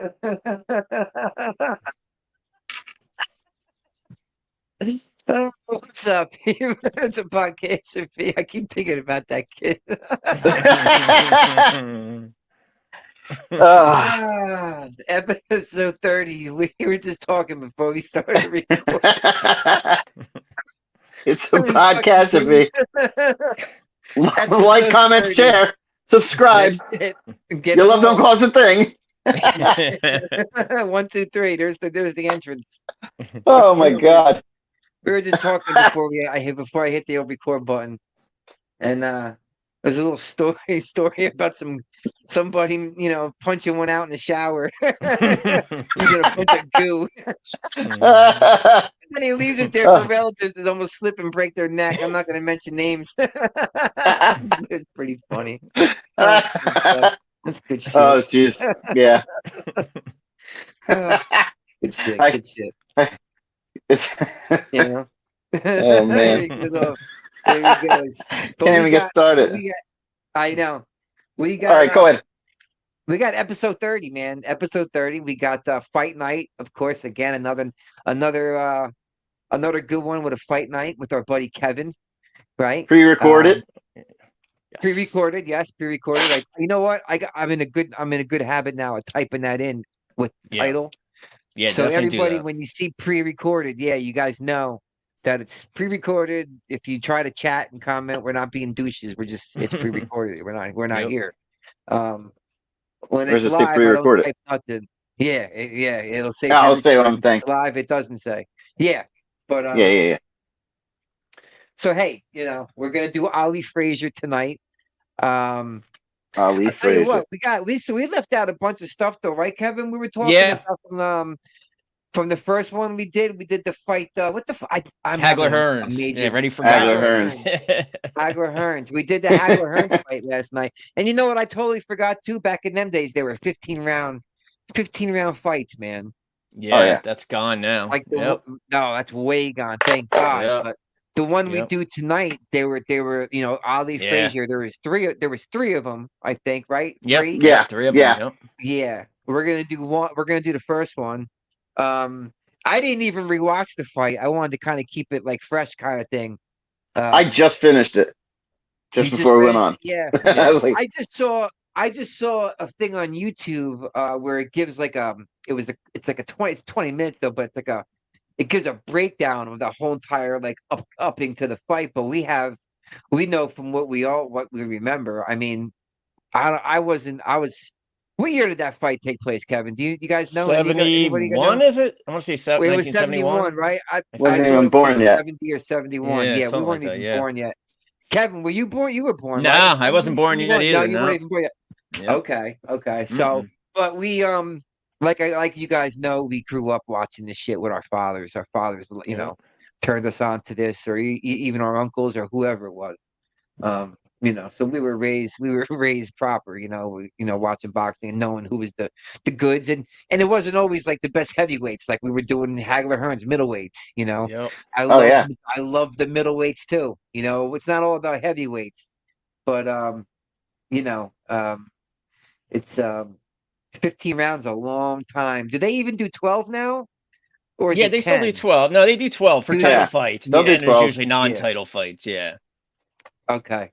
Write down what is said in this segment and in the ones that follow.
What's up? It's a Podcastrophe. I keep thinking about that kid. Episode 30. We were just talking before we started recording. It's a Podcastrophe. Like, comment, 30. share, subscribe. Your love don't cost a thing. 1, 2, 3. There's the entrance. Oh my God. We were just talking before I hit the record button, and there's a little story about somebody punching one out in the shower. Using a bunch of goo. And then he leaves it there for relatives to almost slip and break their neck. I'm not going to mention names. It's pretty funny. That's good shit. Oh, jeez. Yeah. Good shit. Good shit. Oh man. There he goes. Can't even get started. I know. We got. All right, go ahead. We got episode 30, man. Episode 30. We got fight night, of course. Again, another good one with a fight night with our buddy Kevin. Right. Pre-recorded. Pre-recorded, yes, pre-recorded. Like, you know what? I'm in a good habit now of typing that in with the title. Yeah. So everybody, when you see pre-recorded, you guys know that it's pre-recorded. If you try to chat and comment, we're not being douches. It's pre-recorded. We're not here. When it's live, pre-recorded? I don't type nothing. Yeah, it'll say. I'll say one thing. Live, it doesn't say. Yeah, but yeah. So hey, we're gonna do Ali Frazier tonight. Ali I'll tell you Frazier. what, we left out a bunch of stuff though, right, Kevin? We were talking about from the first one we did the fight. What the? I'm Hagler Hearns. Yeah, ready for Hagler Hearns. Hagler Hearns. We did the Hagler Hearns fight last night, and you know what? I totally forgot too. Back in them days, they were 15 round fights, man. Yeah, that's gone now. Like no, that's way gone. Thank God. Yep. But the one we do tonight, they were Ali Frazier. There was three of them, I think, right? Yep. Three? Yeah, 3 of them. Yep. Yeah. We're gonna do one. We're gonna do the first one. I didn't even rewatch the fight. I wanted to kind of keep it like fresh, kind of thing. I just finished it before we went on. Yeah. Like, I just saw a thing on YouTube where it gives like it's 20 minutes though, but it gives a breakdown of the whole entire like upping to the fight. But we know from what we remember. I mean, what year did that fight take place, Kevin? Do you guys know? 71, is it? I want to say it was 71, right? I wasn't even born yet. 70 or 71. Yeah, we weren't even born yet. Kevin, were you born? You were born, no, right? I wasn't born yet either. No, you weren't even born yet. Yep. Okay. So, but we like you guys know, we grew up watching this shit with our fathers. Our fathers, turned us on to this, or even our uncles or whoever it was. So we were raised proper, watching boxing and knowing who was the goods, and it wasn't always like the best heavyweights. Like we were doing Hagler Hearns middleweights, Yep. I love the middleweights too. It's not all about heavyweights, but it's 15 rounds a long time. Do they even do 12 now? Or they 10? still do 12. No, they do 12 for title fights. They'll do 12. Usually non-title fights. Yeah. Okay.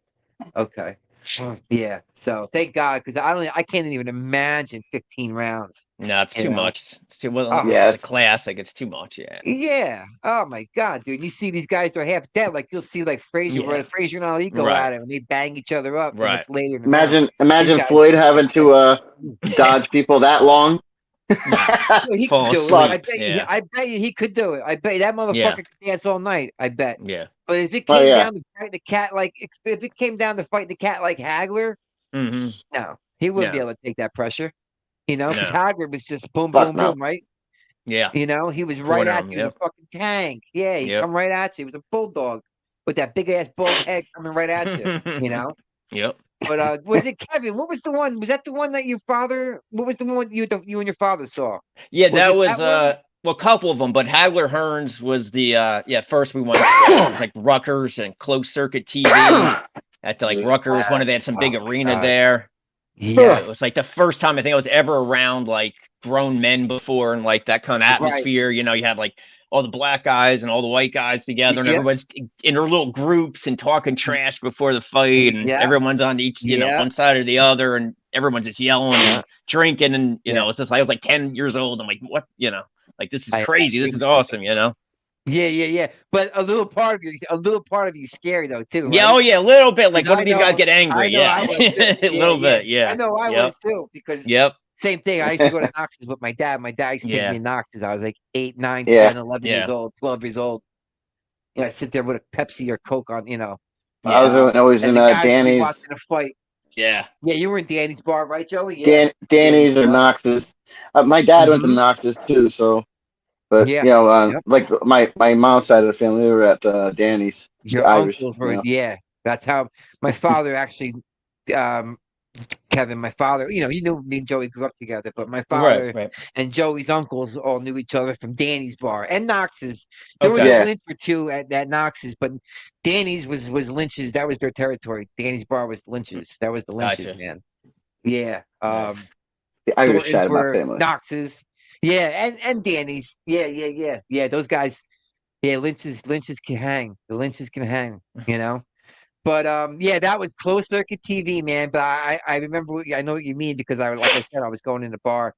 Yeah. So thank God, because I can't even imagine 15 rounds. No, it's too much. It's too well. Yeah, it's a classic. It's too much. Yeah. Yeah. Oh my God, dude! You see these guys, they're half dead. Like you'll see like Frazier and Ali go at it, and they bang each other up. Right. It's later. Imagine Floyd having to dodge people that long. He could do it. I bet you he could do it. I bet you that motherfucker could dance all night. I bet. Yeah. But if it came down to fighting the cat, like if it came down to fighting the cat like Hagler, no, he wouldn't be able to take that pressure. Because Hagler was just boom, boom, right? Yeah. He was right at you. He was a fucking tank. Yeah, he'd come right at you. He was a bulldog with that big ass bald head coming right at you. Yep. But was it Kevin? What was the one? Was that the one that your father? What was the one you and your father saw? Yeah, that was a couple of them, but Hagler Hearns was the first we went. It was like Rutgers and closed circuit TV at the Rutgers. One of they had some big arena there. Yeah, it was like the first time I think I was ever around like grown men before and like that kind of atmosphere. You know, you had like all the black guys and all the white guys together, and everybody's in their little groups and talking trash before the fight, and everyone's on each, you know, one side or the other, and everyone's just yelling and drinking, and you know, it's just, I was like 10 years old. I'm like, what, you know, like this is crazy. This is awesome, you know. Yeah. But a little part of you scary though too. Right? Yeah, oh yeah, a little bit. Like, what if these guys get angry? I was a little bit. Yeah, I know I was too, because same thing. I used to go to Knox's with my dad. My dad used to take me to Knox's. I was like 8, 9, 10, 11 years old, 12 years old. You know, I sit there with a Pepsi or Coke on, you know. I was always in Danny's. Watching a fight. Yeah, you were in Danny's bar, right, Joey? Danny's or Knox's. My dad went to Knox's too, so. But you know, like my mom's side of the family, they were at Danny's. Your uncles were, that's how my father actually. Kevin, my father, you know, he knew me and Joey grew up together, but my father and Joey's uncles all knew each other from Danny's bar and Knox's. There was a Lynch or two at Knox's, but Danny's was Lynch's. That was their territory. Danny's bar was Lynch's. That was the Lynch's, man. Yeah. The Irish side of my family. Knox's. Yeah, and Danny's. Yeah. Those guys. Yeah, Lynch's can hang. The Lynch's can hang, you know. But that was closed circuit TV, man. But I remember, I know what you mean, because like I said, I was going in the bar,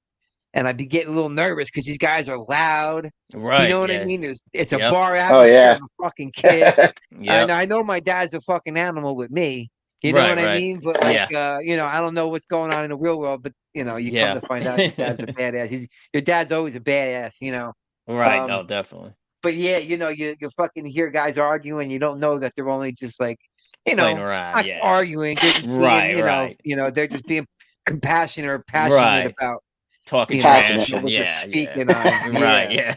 and I'd be getting a little nervous because these guys are loud. Right. You know what I mean? It's a bar atmosphere. I'm a fucking kid. And I know my dad's a fucking animal with me. You know what I mean? But like, you know, I don't know what's going on in the real world, but you know, you come to find out your dad's a badass. Your dad's always a badass, you know. Right. No, definitely. But yeah, you know, you fucking hear guys arguing. You don't know that they're only just like, you know, not arguing. They're just being, you know, they're just being compassionate or passionate about talking trash. Speaking on.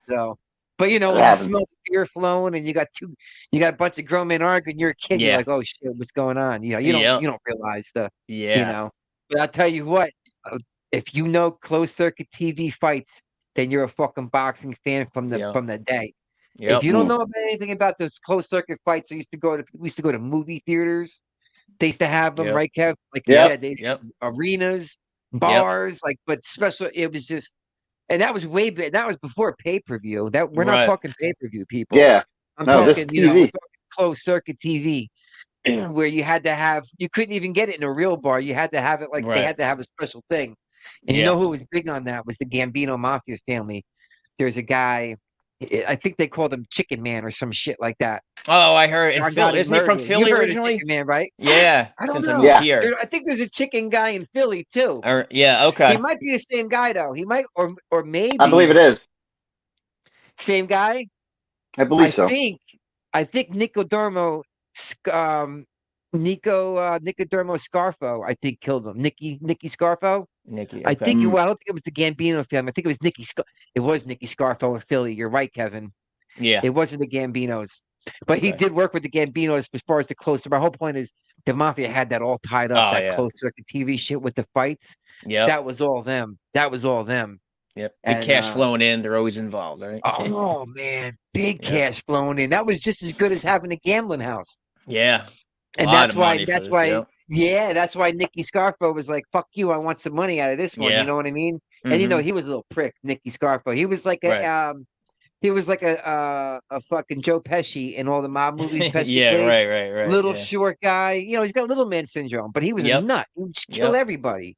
So, but you know, when you smell beer flowing and you got a bunch of grown men arguing, you're a kid. You're like, oh shit, what's going on? You know, you don't realize you know. But I'll tell you what, if you know closed circuit TV fights, then you're a fucking boxing fan from the day. If you don't know about anything about those closed circuit fights, we used to go to movie theaters. They used to have them, right, Kev? Like you said, arenas, bars, like, but special. It was just, and that was way big. That was before pay-per-view. That we're not talking pay-per-view, people. Yeah, I'm talking, you know, we're talking closed circuit TV, where you couldn't even get it in a real bar. You had to have it they had to have a special thing. And you know who was big on that was the Gambino Mafia family. There's a guy. I think they called him Chicken Man or some shit like that. Oh, I heard. Isn't he from Philly originally? Chicken Man, right? Yeah. I don't know. I think there's a chicken guy in Philly too. Okay. He might be the same guy though. He might, or maybe. I believe it is. Same guy. I believe so. I think Nicodermo Scarfo, I think, killed him. Nicky Scarfo. Okay. I think I don't think it was the Gambino family. I think it was It was Nicky Scarfo in Philly. You're right, Kevin. Yeah. It wasn't the Gambinos. But he did work with the Gambinos as far as the close. My whole point is the Mafia had that all tied up, closed circuit TV shit with the fights. Yeah. That was all them. Yep. Big cash flowing in. They're always involved, right? Oh man. Big cash flowing in. That was just as good as having a gambling house. Yeah. And that's why Nicky Scarfo was like, fuck you, I want some money out of this one. You know what I mean? And you know, he was a little prick, Nicky Scarfo. He was like a fucking Joe Pesci in all the mob movies. Pesci plays. Right. Little short guy. You know, he's got little man syndrome, but he was a nut. He would kill everybody.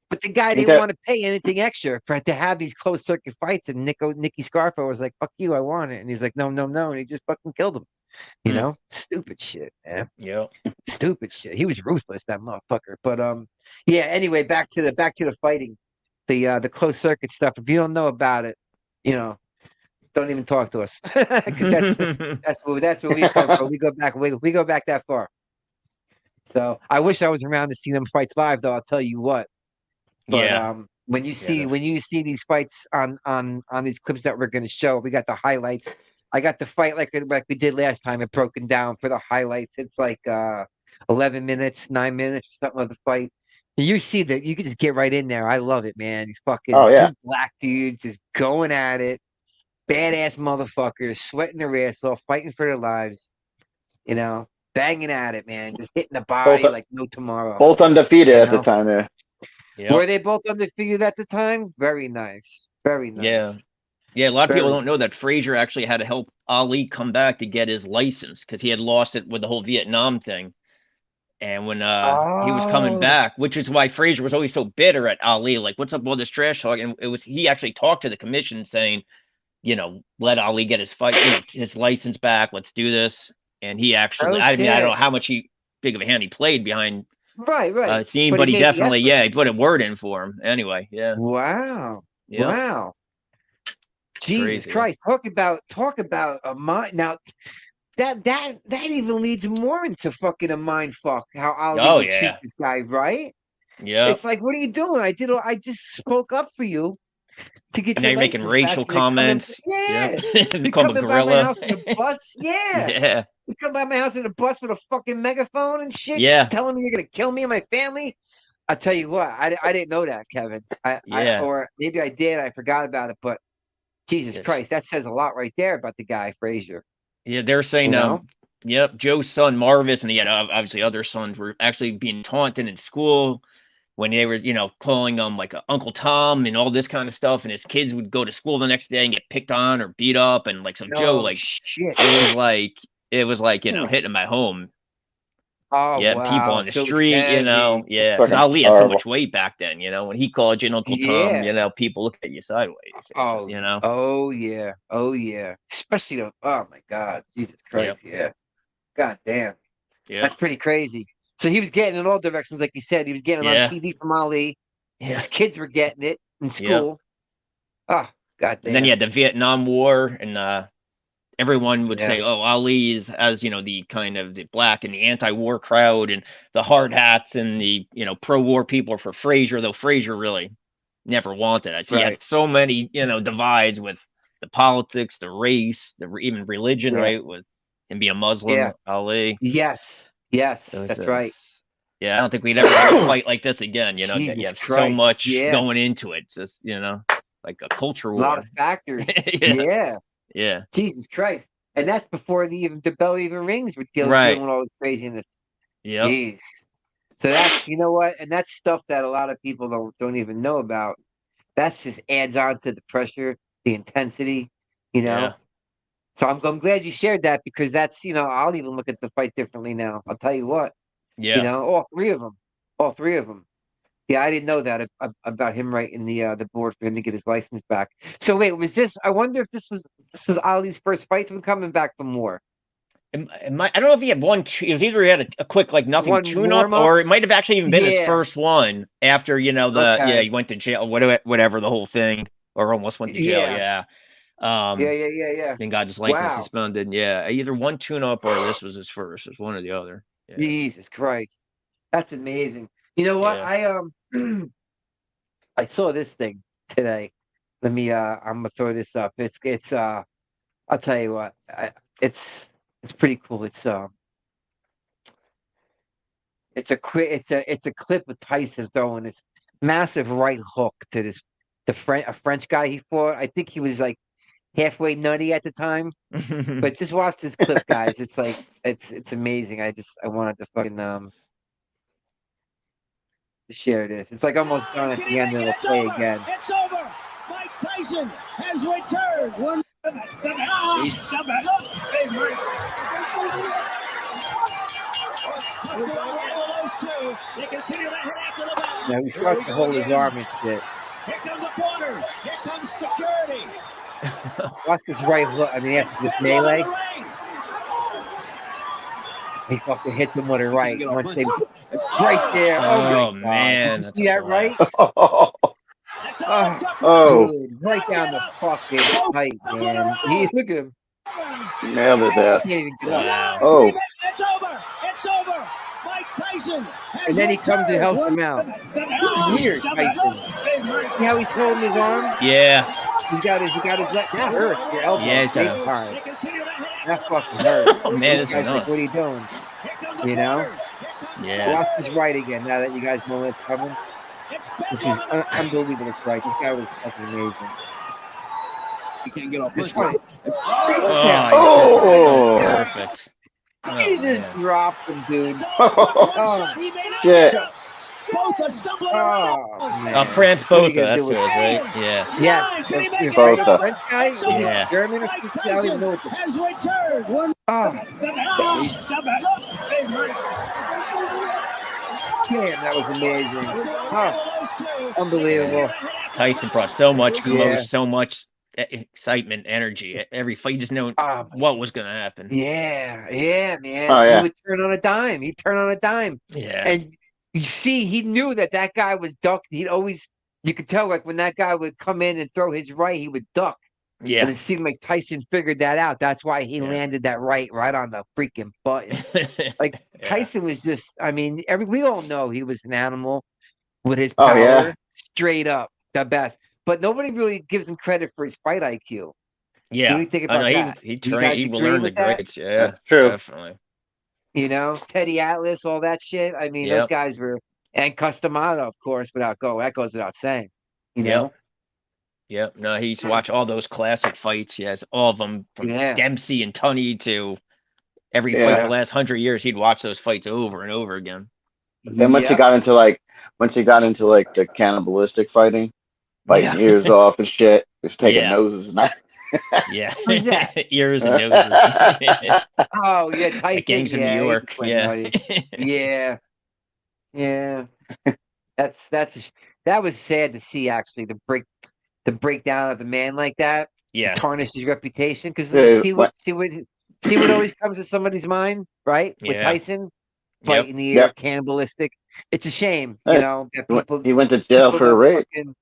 But the guy didn't want to pay anything extra to have these closed circuit fights. And Nicky Scarfo was like, fuck you, I want it. And he's like, no. And he just fucking killed him. You know, stupid shit, man. Stupid shit. He was ruthless, that motherfucker. But anyway, back to the fighting, the closed circuit stuff. If you don't know about it, you know, don't even talk to us, because that's where we come from. We go back that far. So I wish I was around to see them fights live, though. I'll tell you what. But when you see these fights on these clips that we're going to show, we got the highlights. I got the fight like we did last time. It broken down for the highlights. It's like 11 minutes, 9 minutes, something of the fight. And you see that you can just get right in there. I love it, man. These fucking two black dudes just going at it. Badass motherfuckers, sweating their ass off, fighting for their lives. You know, banging at it, man. Just hitting the body like no tomorrow. Both undefeated at the time there. Yep. Were they both undefeated at the time? Very nice. Very nice. Yeah. Yeah, a lot of people don't know that Frazier actually had to help Ali come back to get his license because he had lost it with the whole Vietnam thing. And when he was coming back, which is why Frazier was always so bitter at Ali, like, what's up with all this trash talk? And he actually talked to the commission saying, let Ali get his fight, his license back. Let's do this. And he actually, I don't know how much big of a hand he played behind scene, but he definitely, he put a word in for him anyway. Yeah. Wow. Yep. Wow. Jesus Christ. Talk about a mind. Now that even leads more into fucking a mind fuck. How Ali would treat this guy, right? Yeah. It's like, what are you doing? I just spoke up for you to get and your now you're making racial comments. You come by my house in a bus. Yeah. You come by my house in a bus with a fucking megaphone and shit. Yeah. Telling me you're gonna kill me and my family. I'll tell you what, I didn't know that, Kevin. Or maybe I did. I forgot about it, but Jesus Christ, that says a lot right there about the guy, Frazier. Yeah, they're saying, Joe's son, Marvis, and he had obviously other sons were actually being taunted in school when they were, calling him like Uncle Tom and all this kind of stuff. And his kids would go to school the next day and get picked on or beat up. And like, so Joe, like, shit. it was like, hitting him at home. Oh, yeah, wow. people on the street, yeah. Because Ali had so much weight back then, when he called you Uncle Tom, people look at you sideways. Oh, Oh, yeah. Oh, yeah. Especially, oh, my God. Jesus Christ, yeah. God damn. Yeah. That's pretty crazy. So he was getting in all directions, like you said. He was getting on TV from Ali. Yeah. His kids were getting it in school. Oh, God damn. And then you had the Vietnam War, and everyone would say, "Oh, Ali is as the kind of the black and the anti-war crowd, and the hard hats and the pro-war people are for Frazier." Though Frazier really never wanted it. So you had so many divides with the politics, the race, even religion, right? With him being a Muslim, Ali. Yes, that's right. Yeah, I don't think we'd ever have a fight like this again. You have Christ. so much going into it. It's just like a culture war. A lot of factors. Yeah. Jesus Christ. And that's before the bell even rings with dealing with all this craziness. Yeah. Jeez. So that's, you know what? And that's stuff that a lot of people don't even know about. That's just adds on to the pressure, the intensity, Yeah. So I'm glad you shared that because that's, I'll even look at the fight differently now. I'll tell you what. Yeah. All three of them. Yeah, I didn't know that about him writing the board for him to get his license back. So wait, was this? I wonder if this was Ali's first fight from coming back from war. I don't know if he had one. It was either he had a quick nothing tune-up, or it might have actually even been his first one after he went to jail, whatever the whole thing, or almost went to jail. Yeah. Then got his license suspended. Yeah, either one tune-up or this was his first. It was one or the other. Yeah. Jesus Christ, that's amazing. You know what? I saw this thing today. Let me I'm gonna throw this up. It's I'll tell you what. It's pretty cool. It's a clip of Tyson throwing this massive right hook to a French guy he fought. I think he was like halfway nutty at the time. But just watch this clip, guys. It's like it's amazing. I wanted to fucking share this. It's like almost done at the end of the play again. It's over. Mike Tyson has returned. Now he starts to hold his arm and shit. Here come the corners. Here comes security. Watch this right hook. I mean, after this melee, he fucking hits him with a right. Right there. Oh man. Did you see that right? Dude, right down the fucking pipe, man. Look at him. Nailed his ass. Can't even get up. Oh. It's over. It's over. Mike Tyson. And then he comes and helps him out. It's weird, Tyson. See how he's holding his arm? Yeah. He got his leg. That hurts. Your elbow. Yeah, big time. That fucking hurts. Oh, man, this guys is like, what are you doing? Yeah. Watch this right again. Now that you guys know what's coming. This is unbelievable. Right. This guy was fucking amazing. You can't get off this fight. Oh, perfect. He just dropped him, dude. Shit. Botha stumbling around. Franz Botha, that's who it is, right? Yeah. Yes. Botha. French guy? Is he Yeah. German or Mike something? I don't even know what Tyson has returned. Damn, that was amazing. Unbelievable. Tyson brought so much commotion, so much excitement, energy. Every fight, you just know what was going to happen. Yeah, man. Oh, yeah. He would turn on a dime. He'd turn on a dime. Yeah. And you see, he knew that guy was ducked. He'd always, you could tell, like when that guy would come in and throw his right, he would duck. Yeah. And it seemed like Tyson figured that out. That's why he landed that right on the freaking button. Like Tyson was just, I mean, we all know he was an animal with his power, straight up the best. But nobody really gives him credit for his fight IQ. Yeah. What do you think about that? He will learn the grades. Yeah, that's true. Definitely. You know, Teddy Atlas, all that shit. I mean, those guys were, and Customato, of course, that goes without saying. You know? Yep. No, he used to watch all those classic fights. Yes, all of them from Dempsey and Tunney to every fight the last 100 years. He'd watch those fights over and over again. Then once he got into like the cannibalistic fighting, biting ears off and shit, just taking noses and that. Ears and noses. Oh yeah, Tyson. Like gangs in New York. Yeah. That was sad to see, actually, the breakdown of a man like that. Yeah, tarnish his reputation, because see what always comes to somebody's mind, right? With Tyson fighting the air, cannibalistic. It's a shame, you know, that people. He went to jail for a rape. And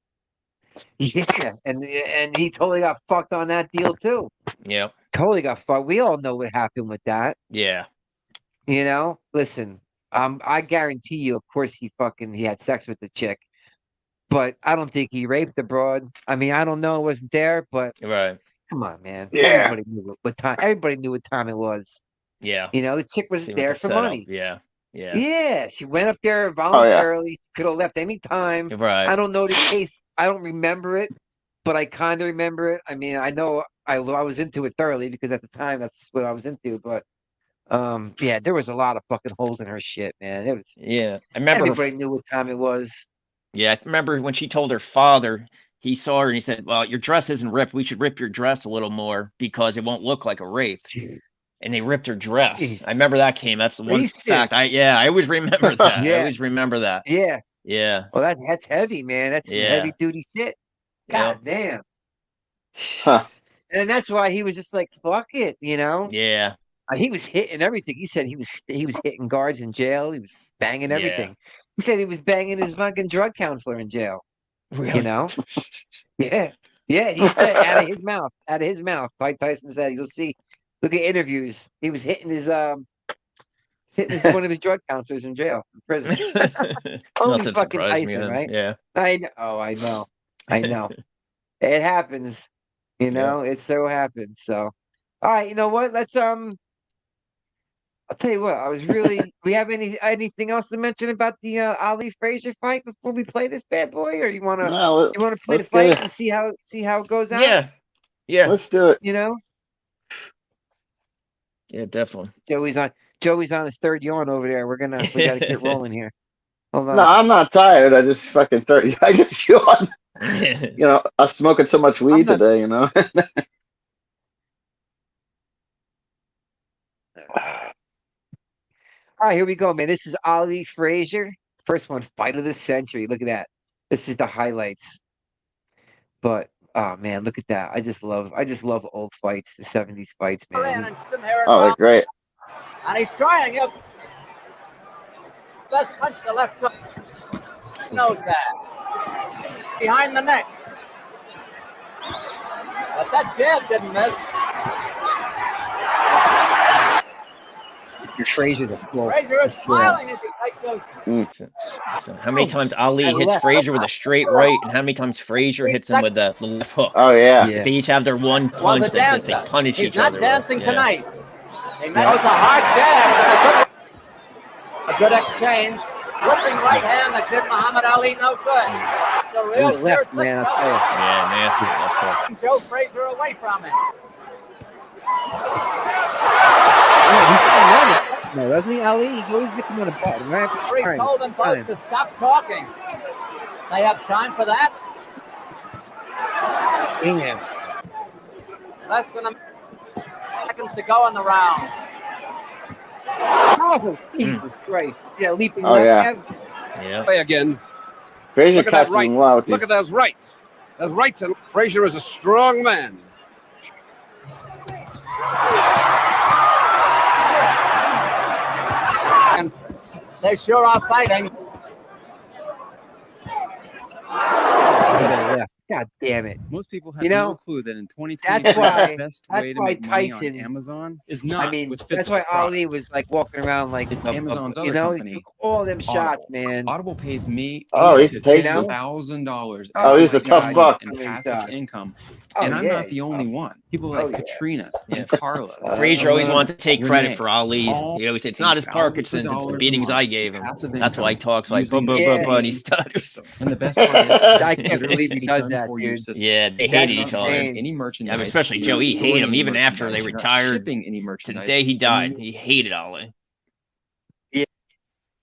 he totally got fucked on that deal too. Yeah, totally got fucked. We all know what happened with that. Yeah, you know. Listen, I guarantee you, of course, he had sex with the chick, but I don't think he raped the broad. I mean, I don't know, it wasn't there, but come on, man. Yeah, everybody knew what time. Everybody knew what time it was. Yeah, you know, the chick was there for money. Yeah. She went up there voluntarily. Could have left any time. Right. I don't know the case. I don't remember it, but I kind of remember it. I mean, I know I was into it thoroughly because at the time that's what I was into. But there was a lot of fucking holes in her shit, man. It was. Yeah, I remember. Everybody knew what time it was. Yeah, I remember when she told her father. He saw her and he said, "Well, your dress isn't ripped. We should rip your dress a little more because it won't look like a rape." And they ripped her dress. Jeez. I remember that came. That's the one fact. I always remember that. I always remember that. Yeah. Yeah. Well, that's heavy, man. That's heavy duty shit. God damn. Huh. And that's why he was just like, fuck it, you know? Yeah. He was hitting everything. He said he was hitting guards in jail. He was banging everything. He said he was banging his fucking drug counselor in jail. Really? You know? Yeah. Yeah. He said out of his mouth. Mike Tyson said, you'll see. Look at interviews. He was hitting one of his drug counselors in jail, in prison. Only fucking Tyson, right? Yeah. I know. It happens. You know, it so happens. So, all right, you know what? Let's I'll tell you what. I was really. We have anything else to mention about the Ali Frazier fight before we play this bad boy, or you want to play the fight and see how it goes out? Yeah. Let's do it. You know. Yeah, definitely. Joey's on his third yawn over there. We gotta get rolling here. Hold on. No, I'm not tired. I just fucking I just yawn. You know, I'm smoking so much weed today, you know. All right, here we go, man. This is Ali Frazier. First one, fight of the century. Look at that. This is the highlights. But oh man, look at that. I just love old fights, the 70s fights, man. Oh, they're great. And he's trying it. Let's punch the left hook. Knows that. Behind the neck. But that jab didn't miss. Your Frazier's a floor. Frazier is smiling as he takes those. So how many times Ali hits Frazier with a straight right, and how many times Frazier hits him with the left hook? Oh yeah. They each have their one punch that they punish each other. He's not dancing tonight. He met with a hard jab and a good exchange. Whipping right hand that did Muhammad Ali no good. The real left, man. Nasty left hook. Joe Frazier away from him. No, doesn't he, Ali? He always gets him on the bottom. He told them both to stop talking. They have time for that? Damn. Less than a seconds to go in the round. Oh, Jesus Christ. Yeah, leaping Oh, left. Yeah. Play again. Frazier Look at that catches right. him well with Look these. at those rights. Those rights, and Frazier is a strong man. And they sure are fighting. Yeah. God damn it. Most people have You know, no clue that in 2020, that's why- the best that's way to why make money Tyson- on Amazon is not I mean, with that's physical why Ali products. was like walking around like It's Amazon's you other know, company, he took all them shots, man. Audible pays me Oh, he pays you. $1,000. Oh, he's a tough buck. in Oh, passive God. income. Oh, And I'm yeah. not the only one. People like Oh, yeah. Katrina Yeah. and Carla. Frazier always wanted to take credit Renee, for Ali. all He always said it's not his Parkinson's, it's the $1,000 beatings a I month gave him. passive That's why he income talks like using and he the stutters. And the best part is, I can't believe he does that, dude. Yeah, they That's hated each other. insane. Any merchandise, Yeah, but especially you're Joe, not he hated storing him any even after they merchandise, you're not retired. shipping any To the merchandise. day he died, he hated Ali.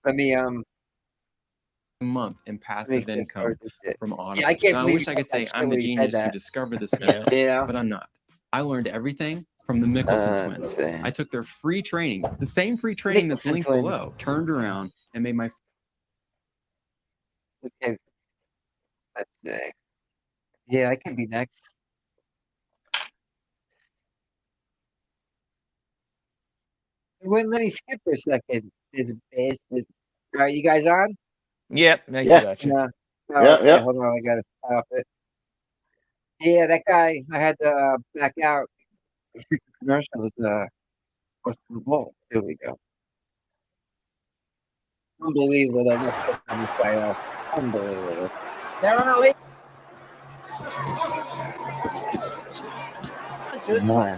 Let me A month in passive income from Audible. Yeah, I can't Now, I believe wish he I could said say that I'm the when he said genius who that. discovered this Yeah. stuff, Yeah. but I'm not. I learned everything from the Mickelson twins. I took their free training, the same free training that's Mickelson linked twins. below, turned around and made my Okay. Let's see. Yeah, I can be next. It wouldn't let me skip for a second. All right, you guys on? Yep, Yeah. gotcha. Yeah. Oh, Yeah, okay, yeah. hold on, I gotta stop it. Yeah, that guy, I had to back out. The commercial was the ball. Here we go. Unbelievable that this on this guy out. Unbelievable. They're in a lead. Man.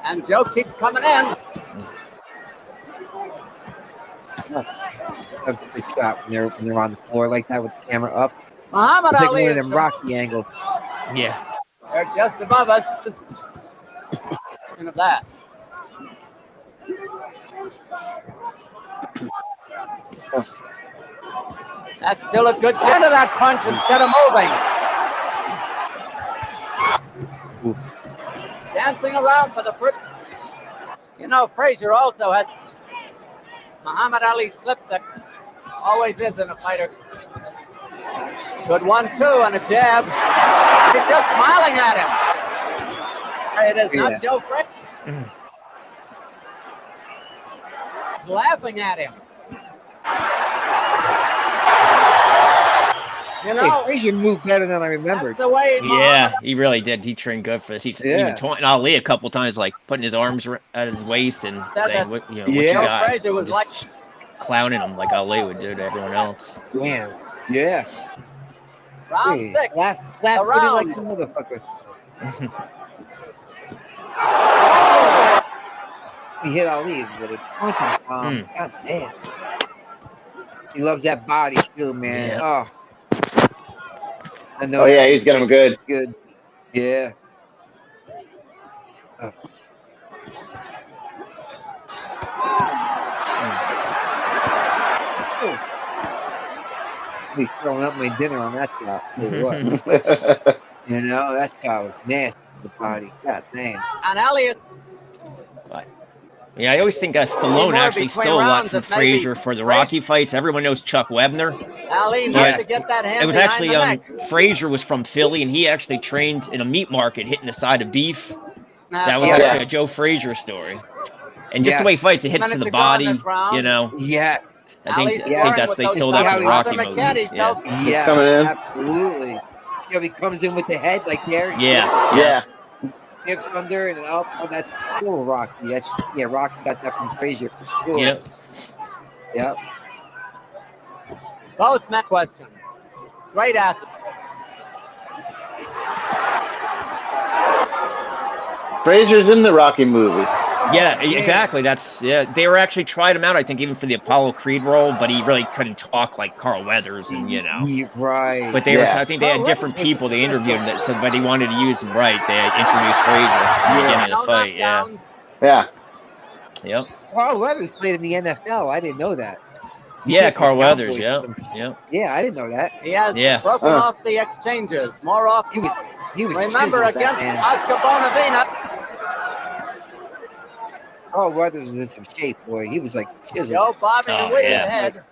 And Joe keeps coming in. That's a big shot when they're on the floor like that with the camera up. Muhammad It's like Ali one of is them Rocky angles. Yeah. They're just above us. Look at that. That's still a good chance of that punch instead of moving. Dancing around for the first. You know, Frazier also has Muhammad Ali slip that always is in a fighter. Good 1-2 and a jab. He's just smiling at him. It is not Joe Frazier. He's laughing at him. You know, Hey, Frazier moved better than I remembered. that's the way Yeah, he really did. He trained good for this. He's even taunting Ali a couple times, like putting his arms at his waist and saying, "What you Joe got?" Frazier was like Just clowning him like Ali would do to everyone else. Damn. Yeah. round Hey, 6. flat footed round. like a motherfucker. He hit Ali with a punch. God damn. He loves that body too, man. Yeah. Oh. I know Oh, yeah, he's got him good. Good. Yeah. Oh. He's throwing up my dinner on that shot. Tell you what. You know, that shot was nasty to the body. God damn. And Elliott. Yeah, I always think Stallone actually stole a lot from Frazier for the Rocky fights. Everyone knows Chuck Webner. Ali needs Yeah. to get that hand It was behind actually the neck. Frazier was from Philly, and he actually trained in a meat market hitting the side of beef. That was Yeah. actually a Joe Frazier story. And just the way he fights, it hits to the body, you know. Yes. I think Ali's that's with they those stole that shots. from the Rocky Other movies. McKenny Yeah. tells- Yes, coming in. absolutely. See how he comes in with the head like there? Yeah. Yeah. Hips under and up. Oh, that's cool, Rocky. That's Rocky got that from Frazier for sure. Yep. Yep. Both met questions. Great athlete. Frazier's in the Rocky movie. Yeah, exactly. They were actually tried him out, I think, even for the Apollo Creed role, but he really couldn't talk like Carl Weathers, and Right. But I think they had different people they interviewed that said, but he wanted to use him right. They introduced Frazier at the beginning of the fight. Yeah. Yeah. Yep. Carl Weathers played in the NFL. I didn't know that. Carl Weathers. Yep. Yeah, I didn't know that. He has broken off the exchanges. More off. He was. Remember against Oscar Bonavina. Carl Weathers was in some shape, boy. He was like chiseled. Joe bobbing and with his head.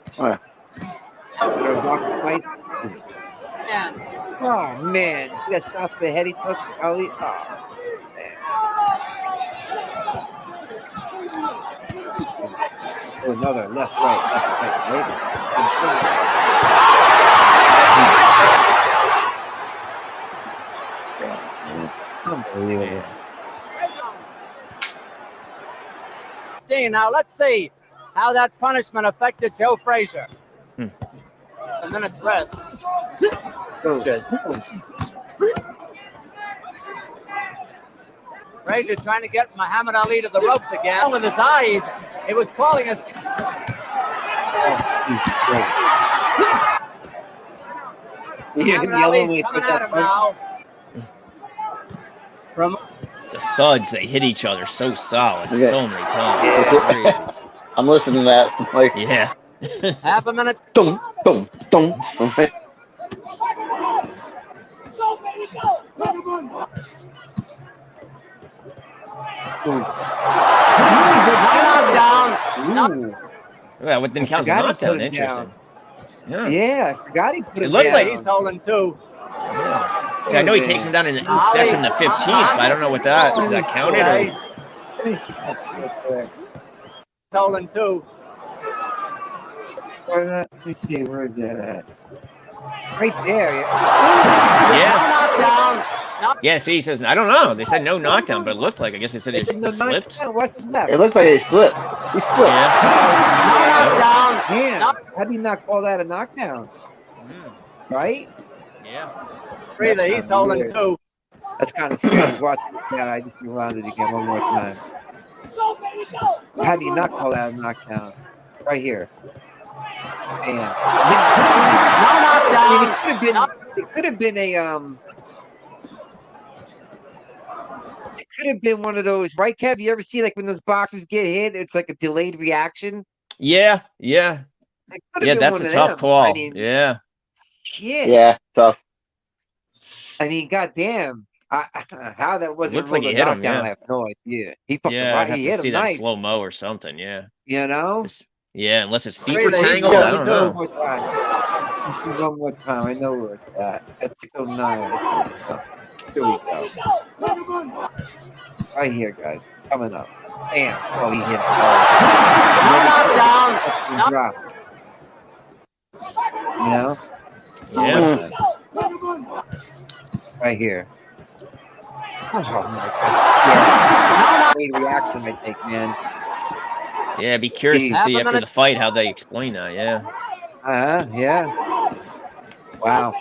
Oh man, see that shot to the head he took, Ali? Oh man. Oh, another left, right. Unbelievable. Now let's see how that punishment affected Joe Frazier. A minute's rest. Frazier trying to get Muhammad Ali to the ropes again. With his eyes, it was calling us. Muhammad Ali's coming at him now. From the thuds, they hit each other so solid, so many times. I'm listening to that. Like, half a minute. Dum, dum, dum. Yeah, what didn't count as a knockdown? Interesting. Yeah, I forgot he put it down. It looked like he's holding two. Yeah, I know he takes him down in the 15th, but I don't know what that counted. He's holding two. Let me see, where is that at? Right there. Yeah, see, he says, I don't know. They said no knockdown, but it looked like, I guess they said it slipped. What's that? It looked like he slipped. He slipped. Knockdown. Damn. How do you not call that a knockdown? Right? Yeah. Frazier, he's holding two. That's kind of scary. Watch it. Yeah, I just rewound it again one more time. How do you not call that a knockdown? Right here. Man. It could have been a It could have been one of those, right, Kev? You ever see like when those boxers get hit, it's like a delayed reaction? Yeah. Yeah, that's a tough call. I mean, yeah, tough. I mean, goddamn, how that wasn't like he hit him, I have no idea. He fucking he hit him nice. Slow mo or something, You know? Yeah, unless his feet were tangled. I don't know. Let's see one more time. I know where it's at. That's 609. Here we go. Right here, guys. Coming up. Bam. Oh, he hit it. Drop. You know? Yeah. Right here. Oh my God. Yeah. Great reaction, I think, man. Yeah, be curious to see after the fight how they explain that. Yeah. Yeah. Wow.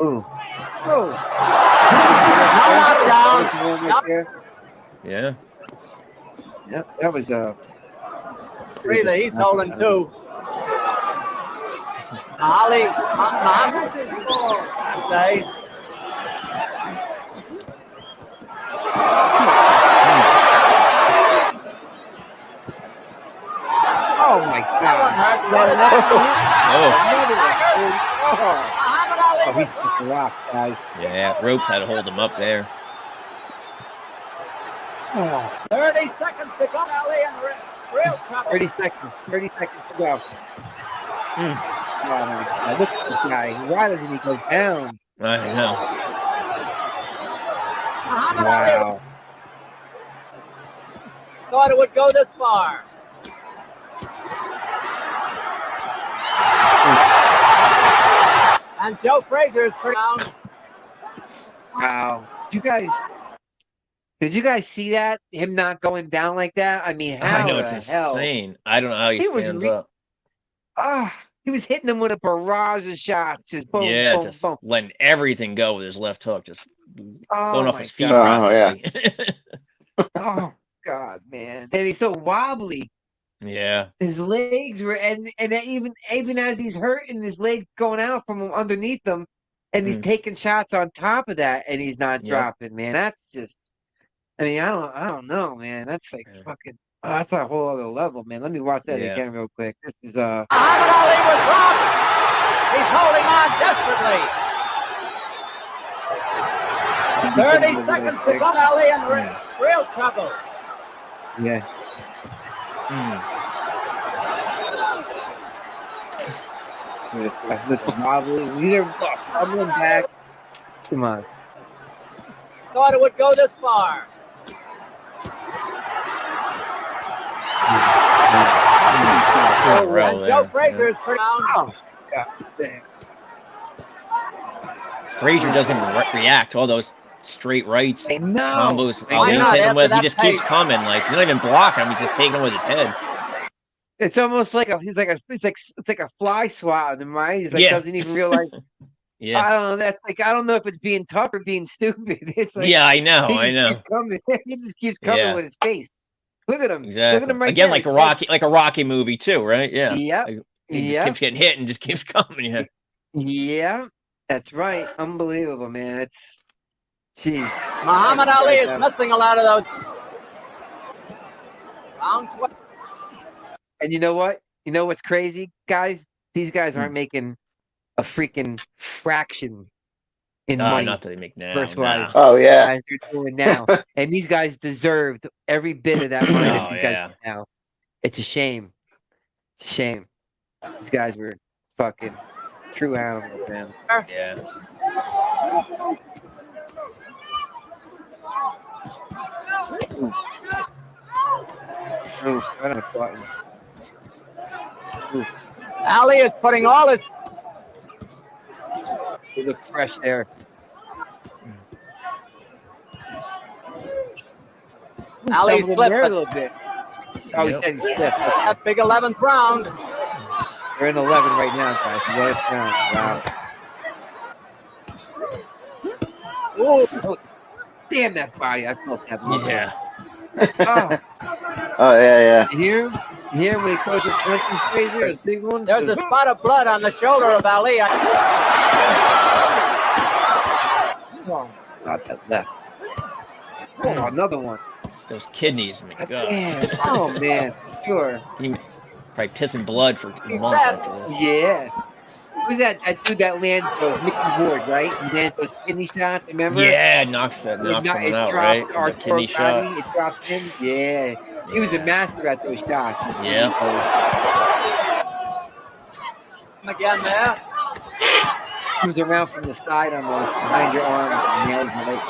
Ooh. Oh. Yeah. Yep, that was Frazier, he's holding two. Ali, say. Oh my God! Oh, he's just rocked, guys. Yeah, ropes had to hold him up there. 30 seconds to go, Ali, and real trouble. 30 seconds to go. Oh my God, look at this guy. Why doesn't he go down? I know. Wow. Thought it would go this far. And Joe Frazier is pretty down. Wow. Did you guys see that? Him not going down like that? I mean, how I know, the it's hell? insane. I don't know how he stands up. He was hitting him with a barrage of shots. Just boom, boom, boom. Letting everything go with his left hook. Just going off his feet. Oh, oh, God, man. And he's so wobbly. Yeah. His legs were, and even as he's hurting, his leg going out from underneath him, and he's taking shots on top of that, and he's not dropping, man. That's just, I mean, I don't know, man. That's like fucking. That's a whole other level, man. Let me watch that again real quick. This is Muhammad Ali was dropped. He's holding on desperately. 30 seconds to go. Ali in real trouble. Yeah. Look at wobbly. They're stumbling back. Come on. Thought it would go this far. And Joe Frazier is pretty down. Oh, God damn. Frazier doesn't react to all those straight rights combos Ali's hitting him with. He just keeps coming. Like, he's not even blocking him. He's just taking him with his head. It's almost like it's like a fly swat in mind. He's like doesn't even realize. Yeah. I don't know. That's like I don't know if it's being tough or being stupid. It's like I know. Keeps coming. He just keeps coming with his face. Look at him. Exactly. Look at him right again, there. like a Rocky movie too, right? Yeah. Yep. Like, he just keeps getting hit and just keeps coming. Yeah. Yeah, that's right. Unbelievable, man. It's jeez. Muhammad Ali is missing a lot of those. Round 12. And you know what? You know what's crazy, guys? These guys aren't making a freaking fraction in money. Not that they make now. First-wise. Oh yeah. As they're doing now. And these guys deserved every bit of that money that these guys get now. It's a shame. It's a shame. These guys were fucking true animals, man. Yeah. Ooh, right on the button. Ooh. Ali is putting all his. They look fresh there. Ali slipped there a little bit. Oh, he said he slipped. That big 11th round. We're in 11 right now, guys. 11th round. Wow. Oh, damn that body! I felt that. Yeah. Oh yeah. You hear him? You hear him when he throws the punches, Frazier? A big one. There's a spot of blood on the shoulder of Ali. Oh, not that left. Oh, another one. Those kidneys, my God. Damn. Oh man, sure. He's probably pissing blood for a month after this. Yeah. Who's that dude that lands those Mickey Ward, right? He lands those kidney shots, remember? Yeah, knocks someone out, right? Our The kidney shot. It dropped him. Yeah. He was a master at those shots. Yeah. Again there. He was around from the side almost, behind your arm, and nails him right.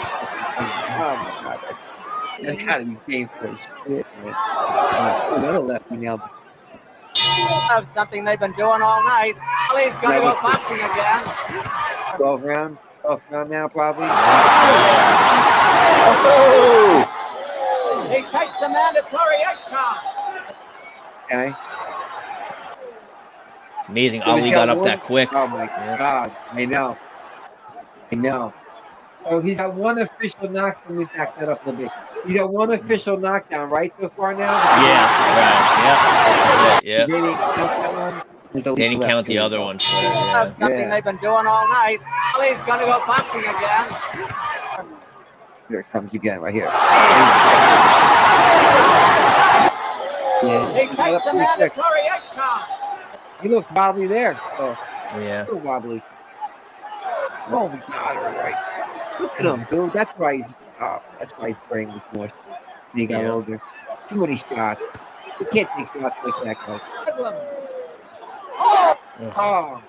Oh my God. That's gotta be painful as shit, man. Another lefty nailed him. Of something they've been doing all night. Ali's going to go boxing again. 12th round now, probably. Oh! He takes the mandatory 8 count. Okay. It's amazing. Ali got up that quick. Oh my God. I know. Oh, he's got one official knockdown. Let me back that up a little bit. He's got one official knockdown, right, so far now? Yeah, right. Yeah. They didn't count that one? They didn't count the other one. That's something they've been doing all night. Ali's going to go boxing again. Here it comes again, right here. He takes the mandatory 8 count. He looks wobbly there. Oh, yeah. So wobbly. Oh my God! All right. Look at him, dude. That's why his brain was mushed when he got older. Too many shots. You can't take shots like that, guy. Oh!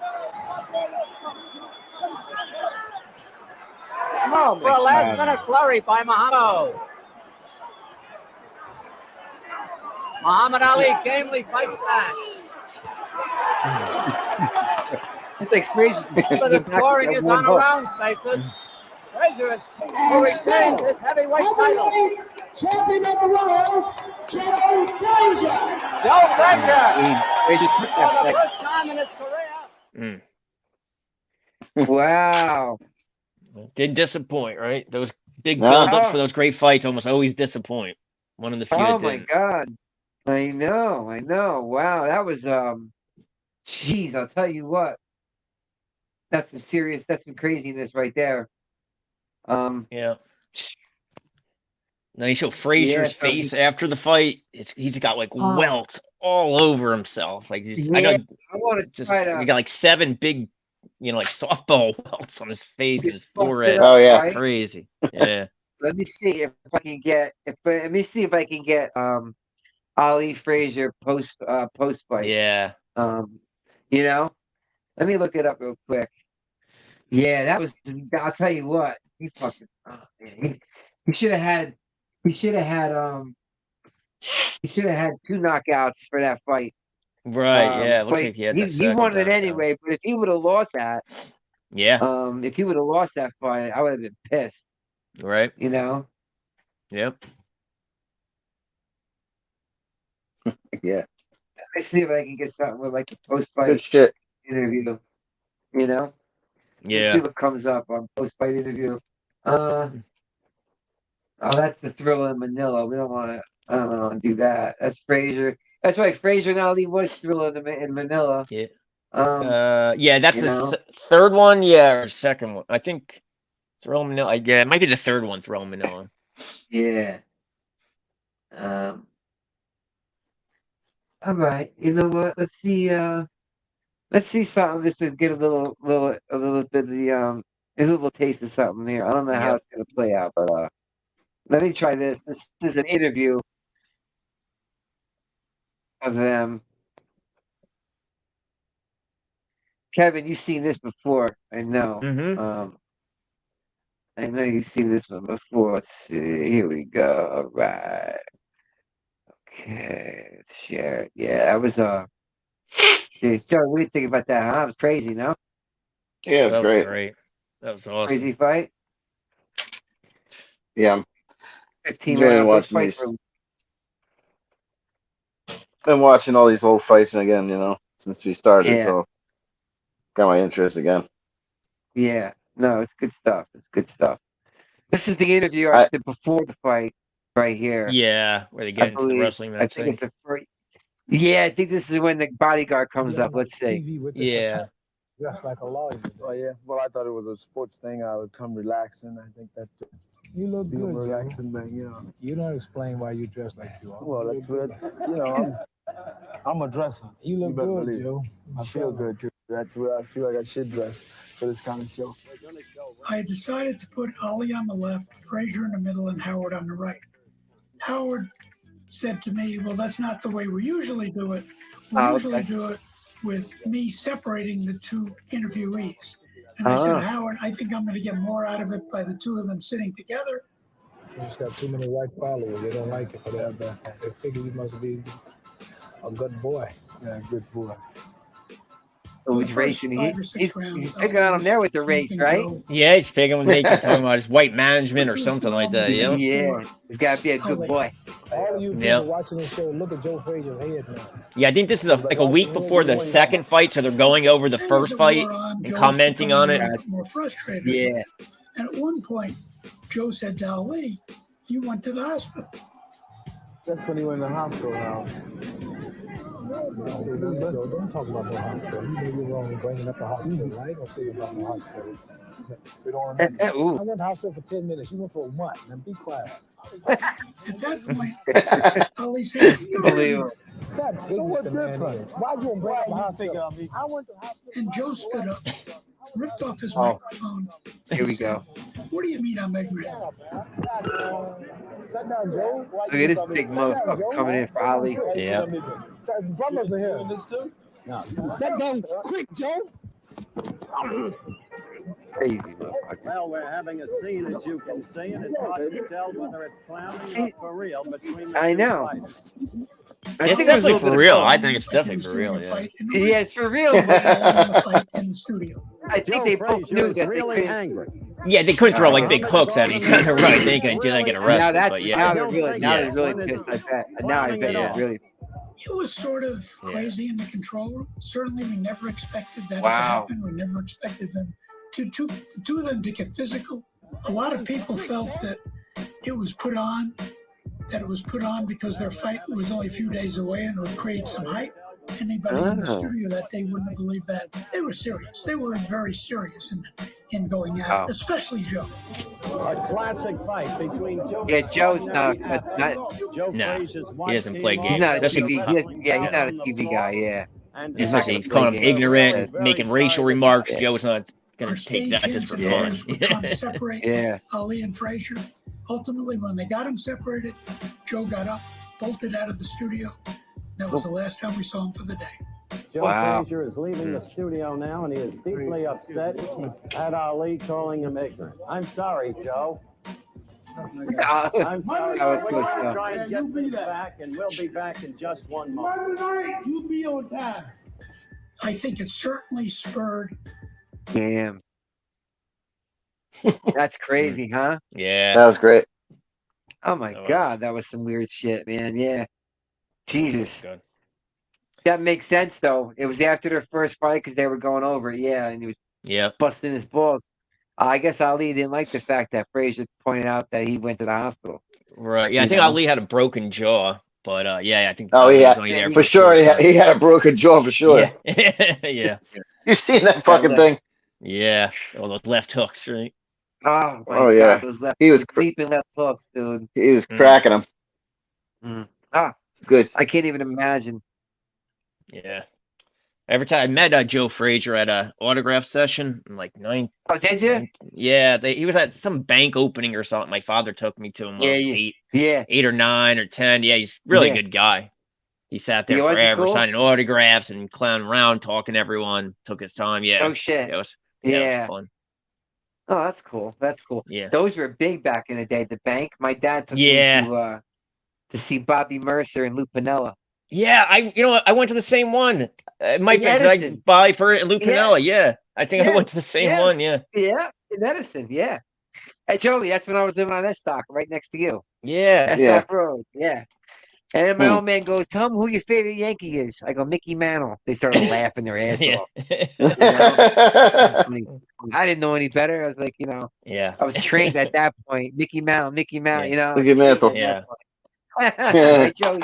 Oh For a last-minute flurry by Muhammad. Muhammad Ali gamely fights back. It's like Frazier. So the scoring is on a round basis. Frazier is retains his heavyweight title. Champion number 1, Joe Frazier. Joe Frazier. Frazier took For the that first time in his career. Wow. Did disappoint, right? Those big build-ups for those great fights almost always disappoint. One of the few. Oh my God. I know. Wow, that was jeez, I'll tell you what. That's some craziness right there. Yeah. Then you show Frazier's face after the fight. He's got like welts all over himself. Like just, I want to try to. He got like 7 big, like softball welts on his face and his forehead. Oh yeah, right? Crazy. Yeah. Let me see if I can get. Let me see if I can get Ali Frazier post fight. Yeah. Let me look it up real quick. Yeah, that was. I'll tell you what. He fucking. He should have had. He should have had 2 knockouts for that fight. Right. Yeah. Looks like he won it anyway. But if he would have lost that, if he would have lost that fight, I would have been pissed. Right. Yep. Yeah. Let me see if I can get something with like a post-fight Good shit. interview. Yeah. Let's see what comes up on post-fight interview. That's the Thriller in Manila. We don't want to do that. That's Frazier. That's right. Frazier and Ali was Thriller in Manila. Yeah. That's the third one. Yeah, or second one. I think Thriller in Manila. Yeah, it might be the third one. Thriller in Manila. Yeah. All right. You know what? Let's see something just to get a little bit of the there's a little taste of something here. I don't know how it's gonna play out, but let me try this. This is an interview of them. Kevin, you've seen this before. I know. I know you've seen this one before. Let's see. Here we go. All right. Okay. Let's share it. Yeah, that was Sorry, what do you think about that? Huh? That was crazy, no? Yeah, it was great. That was awesome. Crazy fight. Yeah. 15 rounds. Been watching all these old fights again, since we started, so got my interest again. Yeah. No, it's good stuff. This is the interview I did before the fight right here. Yeah, where they get into the wrestling match. I think it's the first. Yeah, I think this is when the bodyguard comes up. Let's see. Yeah. Dressed like a lawyer. Oh yeah. Well, I thought it was a sports thing. I would come relaxing. I think that you look good, relaxing thing. You don't explain why you dress like you are. Well, that's what I'm a dresser. You look good, Joe. I feel good too. That's what I feel like I should dress for this kind of show. I decided to put Ali on the left, Frazier in the middle, and Howard on the right. Howard said to me, well, that's not the way we usually do it. We usually do it with me separating the 2 interviewees. And I said, Howard, I think I'm going to get more out of it by the 2 of them sitting together. You just got too many white followers. They don't like it for that. They figure you must be a good boy. Yeah, good boy. Oh, he's racing. He's picking on him there with the race, right? Yeah, he's picking with Nate, talking about his white management or something like that. Yeah, he's got to be a good boy. All you people watching this show, look at Joe Frazier's head now. Yeah, I think this is like a week before the second fight, so they're going over the first fight and commenting on it. More frustrated. Yeah. And at one point, Joe said to Ali, "You went to the hospital." That's when he went to the hospital now. No, don't talk about the hospital. You know you're wrong bringing up the hospital. I ain't gonna say about the hospital. We don't remember. I went to the hospital for 10 minutes. You went for what? Now be quiet. At that point, Ali said, Stop digging what the man is. Why'd you bring up the hospital? I went to the hospital. And Joe stood up, ripped off his microphone. Here we go. What do you mean I'm ignorant? Sit down, Joe. Look at this big motherfucker coming in for Ali. Yeah. Brothers are here. No. Sit down quick, Joe. Crazy motherfucker. Well, we're having a scene, as you can see, and it's hard to tell whether it's clowning or for real between the two fighters. I think it's for real. I think it's definitely for real. Yeah. Yeah, it's for real. In the studio. I think they both knew that really they angry. Yeah, they couldn't throw like big hooks at each other, right? They can get arrested. Now they're really pissed. I bet. Now I bet they're really. It was sort of crazy in the control room. Certainly, we never expected that to happen. We never expected them the 2 of them to get physical. A lot of people felt that it was put on because their fight was only a few days away and would create some hype. Anybody in the studio that day wouldn't have believed that. They were serious. They were very serious in going at it, especially Joe. A classic fight between Joe. Yeah, Joe's not. Joe No, Frazier's he doesn't play games. He's not a Especially- TV. He's not a TV guy. Yeah. He's not gonna He's play calling him games. ignorant, making racial remarks. Yeah. Joe's not going Our to take stage that just for fun. engineers were trying to separate Yeah. Ali and Frazier. Ultimately, when they got him separated, Joe got up, bolted out of the studio. That was the last time we saw him for the day. Joe Frazier is leaving the studio now, and he is deeply upset at Ali calling him ignorant. I'm sorry, Joe. I'm sorry. We're going to try and get this back, and we'll be back in just 1 moment. You'll be on time. I think it certainly spurred. Damn. That's crazy, huh? Yeah. That was great. Oh my God, that was some weird shit, man. Yeah. Jesus. Good. That makes sense, though. It was after their first fight because they were going over it. Yeah, and he was busting his balls. I guess Ali didn't like the fact that Frazier pointed out that he went to the hospital. Right. Yeah, I think Ali had a broken jaw, but I think. Oh, yeah, for sure. He had a broken jaw for sure. Yeah. Yeah. You seen that fucking thing? Yeah. All those left hooks, right? Oh, my God. Yeah. Those he was sleeping left hooks, dude. He was cracking them. Good. I can't even imagine. Yeah. Every time I met Joe Frazier at a autograph session, in like 9. Oh, did you? Yeah, he was at some bank opening or something. My father took me to him. Yeah, 8 or 9 or 10. Yeah, he's a really good guy. He sat there forever signing autographs and clowning around, talking to everyone. Took his time. Yeah. Oh shit. It was fun. Oh, that's cool. That's cool. Yeah. Those were big back in the day. The bank. My dad took me to see Bobby Mercer and Lou Piniella. Yeah, I went to the same one. It might be like Bobby Pert and Lou Piniella. Yeah, I think I went to the same one. Yeah. Yeah, in Edison. Yeah. Hey, Joey, that's when I was living on that stock, right next to you. Yeah. That's that road. Yeah. And then my old man goes, "Tell him who your favorite Yankee is." I go, "Mickey Mantle." They started laughing their ass off. I didn't know any better. I was like, I was trained at that point. Mickey Mantle, Mickey Mantle. Yeah. Hey, Joey,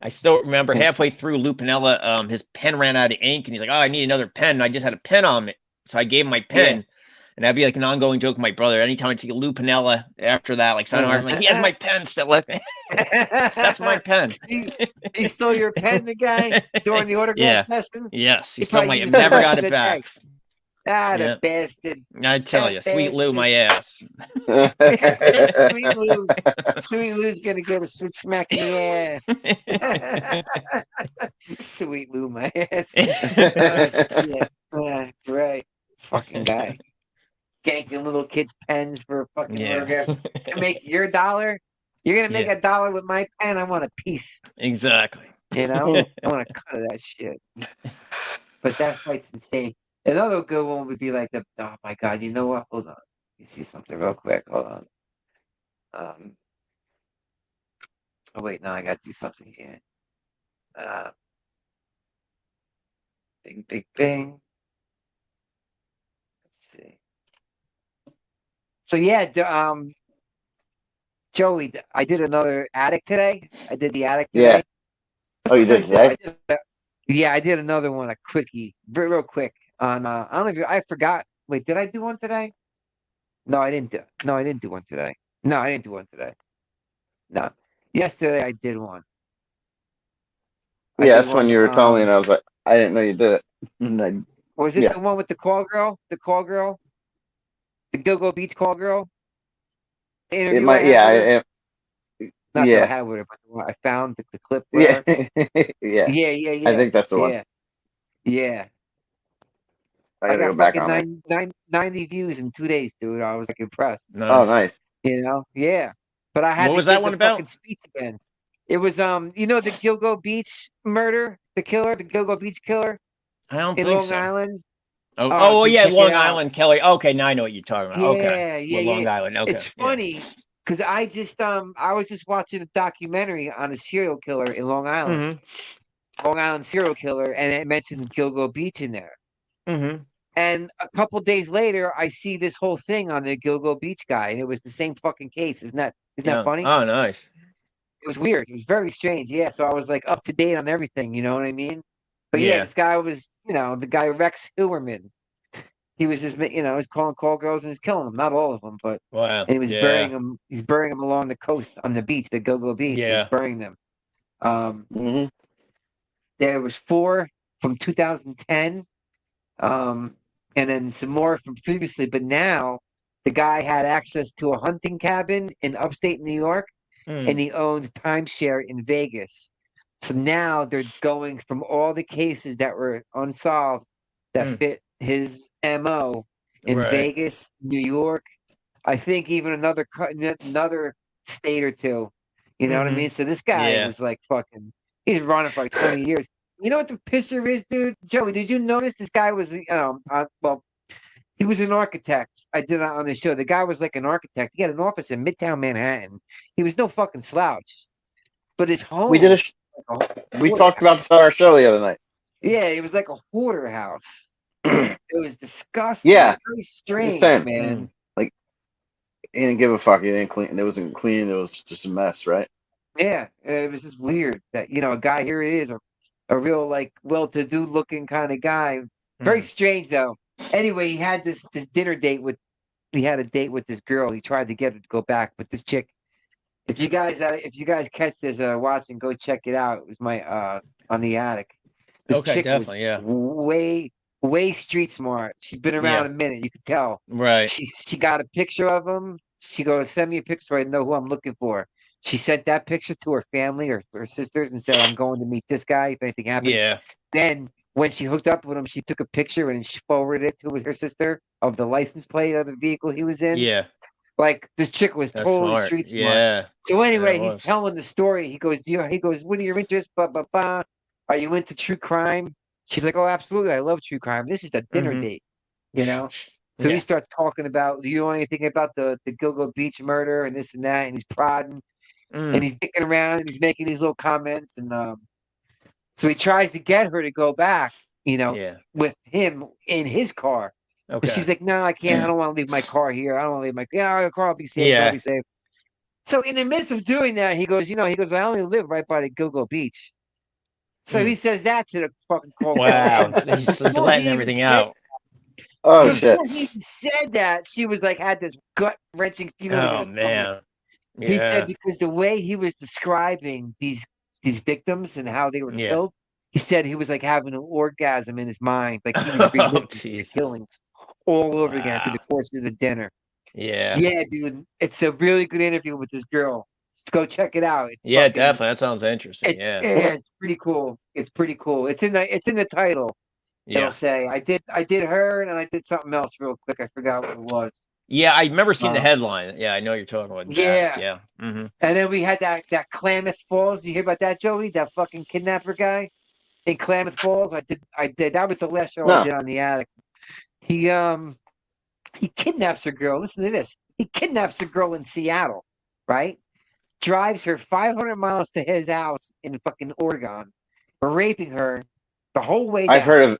I still remember halfway through Lou Piniella, his pen ran out of ink, and he's like, "Oh, I need another pen." And I just had a pen on it, so I gave him my pen. And that'd be like an ongoing joke with my brother. Anytime I see Lou Piniella after that, like, I'm like, he has my pen still left. That's my pen. He stole your pen, the guy, during the autograph session? Yes. He stole my, never got it back. The bastard. I tell you, Sweet Lou, my ass. Sweet Lou. Sweet Lou's going to get a sweet smack in the ass. Sweet Lou, my ass. That's right. Fucking guy. Ganking little kids' pens for a fucking autograph. To make your $1, you're going to make $1 with my pen? I want a piece. Exactly. I want a cut of that shit. But that fight's insane. Another good one would be like oh my God, you know what? Hold on. Let me see something real quick. Hold on. Oh wait, no, I gotta do something here. Bing, bing, bing. Let's see. So Joey, I did another Addict today. I did the Addict today. Yeah. Oh, you did today? I did another one, a quickie, real quick. On I don't know if I forgot. Wait, did I do one today? No, I didn't do one today. No, I didn't do one today. No. Yesterday I did one. That's when you were telling me, and I was like, I didn't know you did it. Was it the one with the call girl? The call girl? The Go Beach call girl? It might, Not that I had with her, but I found the clip with her. Yeah. I think that's the one. Yeah. I gotta go back on 90 views in 2 days, dude. I was like impressed. No. Oh, nice. Yeah. But I had what to was give that one the about? fucking speech again. It was the Gilgo Beach murder, the Gilgo Beach killer. I don't in think Long so. Island. Yeah, Long Island, Kelly. Okay, now I know what you're talking about. Yeah, Long Island. Okay. It's funny because I was just watching a documentary on a serial killer in Long Island. Long Island serial killer, and it mentioned Gilgo Beach in there. And a couple days later, I see this whole thing on the Gilgo Beach guy, and it was the same fucking case. Isn't that funny? Oh, nice. It was weird. It was very strange. Yeah. So I was like up to date on everything. You know what I mean? But yeah, this guy was, the guy Rex Hillerman. He was just, he's calling call girls and he's killing them. Not all of them, but wow. And he was burying them. He's burying them along the coast on the beach, the Go-Go Beach. Yeah. He's burying them. There was 4 from 2010, and then some more from previously. But now the guy had access to a hunting cabin in upstate New York, and he owned timeshare in Vegas. So now they're going from all the cases that were unsolved that fit his MO in Vegas, New York. I think even another state or two. You know what I mean? So this guy was like fucking. He's running for like 20 years. You know what the pisser is, dude? Joey, did you notice this guy was, well, he was an architect. I did it on the show. The guy was like an architect. He had an office in Midtown Manhattan. He was no fucking slouch. But his home. We talked about this on our show the other night. Yeah, it was like a hoarder house. It was disgusting. Yeah. Very strange, man. Like, he didn't give a fuck. He didn't clean. It wasn't clean. It was just a mess, right? Yeah, it was just weird that a guy here it is a real like well-to-do looking kind of guy. Very strange though. Anyway, he had this dinner date with. He had a date with this girl. He tried to get her to go back, but this chick. If you guys catch this watching, go check it out. It was my on the attic. This chick was way street smart. She's been around a minute. You could tell. Right. She got a picture of him. She goes, send me a picture so I know who I'm looking for. She sent that picture to her family or her sisters and said, I'm going to meet this guy if anything happens. Yeah. Then when she hooked up with him, she took a picture and she forwarded it to her sister of the license plate of the vehicle he was in. Yeah. Like this chick was totally smart. street smart. Yeah. So anyway, he's telling the story. He goes, what are your interests? Are you into true crime? She's like, oh, absolutely. I love true crime. This is a dinner date, So he starts talking about, do you know anything about the Go-Go Beach murder and this and that? And he's prodding and he's dicking around and he's making these little comments. And so he tries to get her to go back, with him in his car. Okay. But she's like, no, I can't. I don't want to leave my car here. I don't want to leave my car. I'll be safe. I'll be safe. So in the midst of doing that, he goes, I only live right by the Go-Go Beach. So he says that to the fucking call. Wow. He's letting everything out. Oh, shit. Before he even said that, she was like, had this gut-wrenching feeling. Oh, man. Yeah. He said because the way he was describing these victims and how they were killed, he said he was like having an orgasm in his mind. Like he was reliving the killings all over again through the course of the dinner. Yeah. Yeah, dude. It's a really good interview with this girl. Just go check it out. It's definitely. That sounds interesting. It's pretty cool. It's pretty cool. It's in the title. It'll say I did her and I did something else real quick. I forgot what it was. Yeah, I remember seeing the headline. Yeah, I know you're talking about. Yeah. That. Yeah. Mm-hmm. And then we had that Klamath Falls. You hear about that, Joey? That fucking kidnapper guy in Klamath Falls. I did. That was the last show I did on the attic. He kidnaps a girl. Listen to this. He kidnaps a girl in Seattle, right? Drives her 500 miles to his house in fucking Oregon, raping her the whole way down. I've heard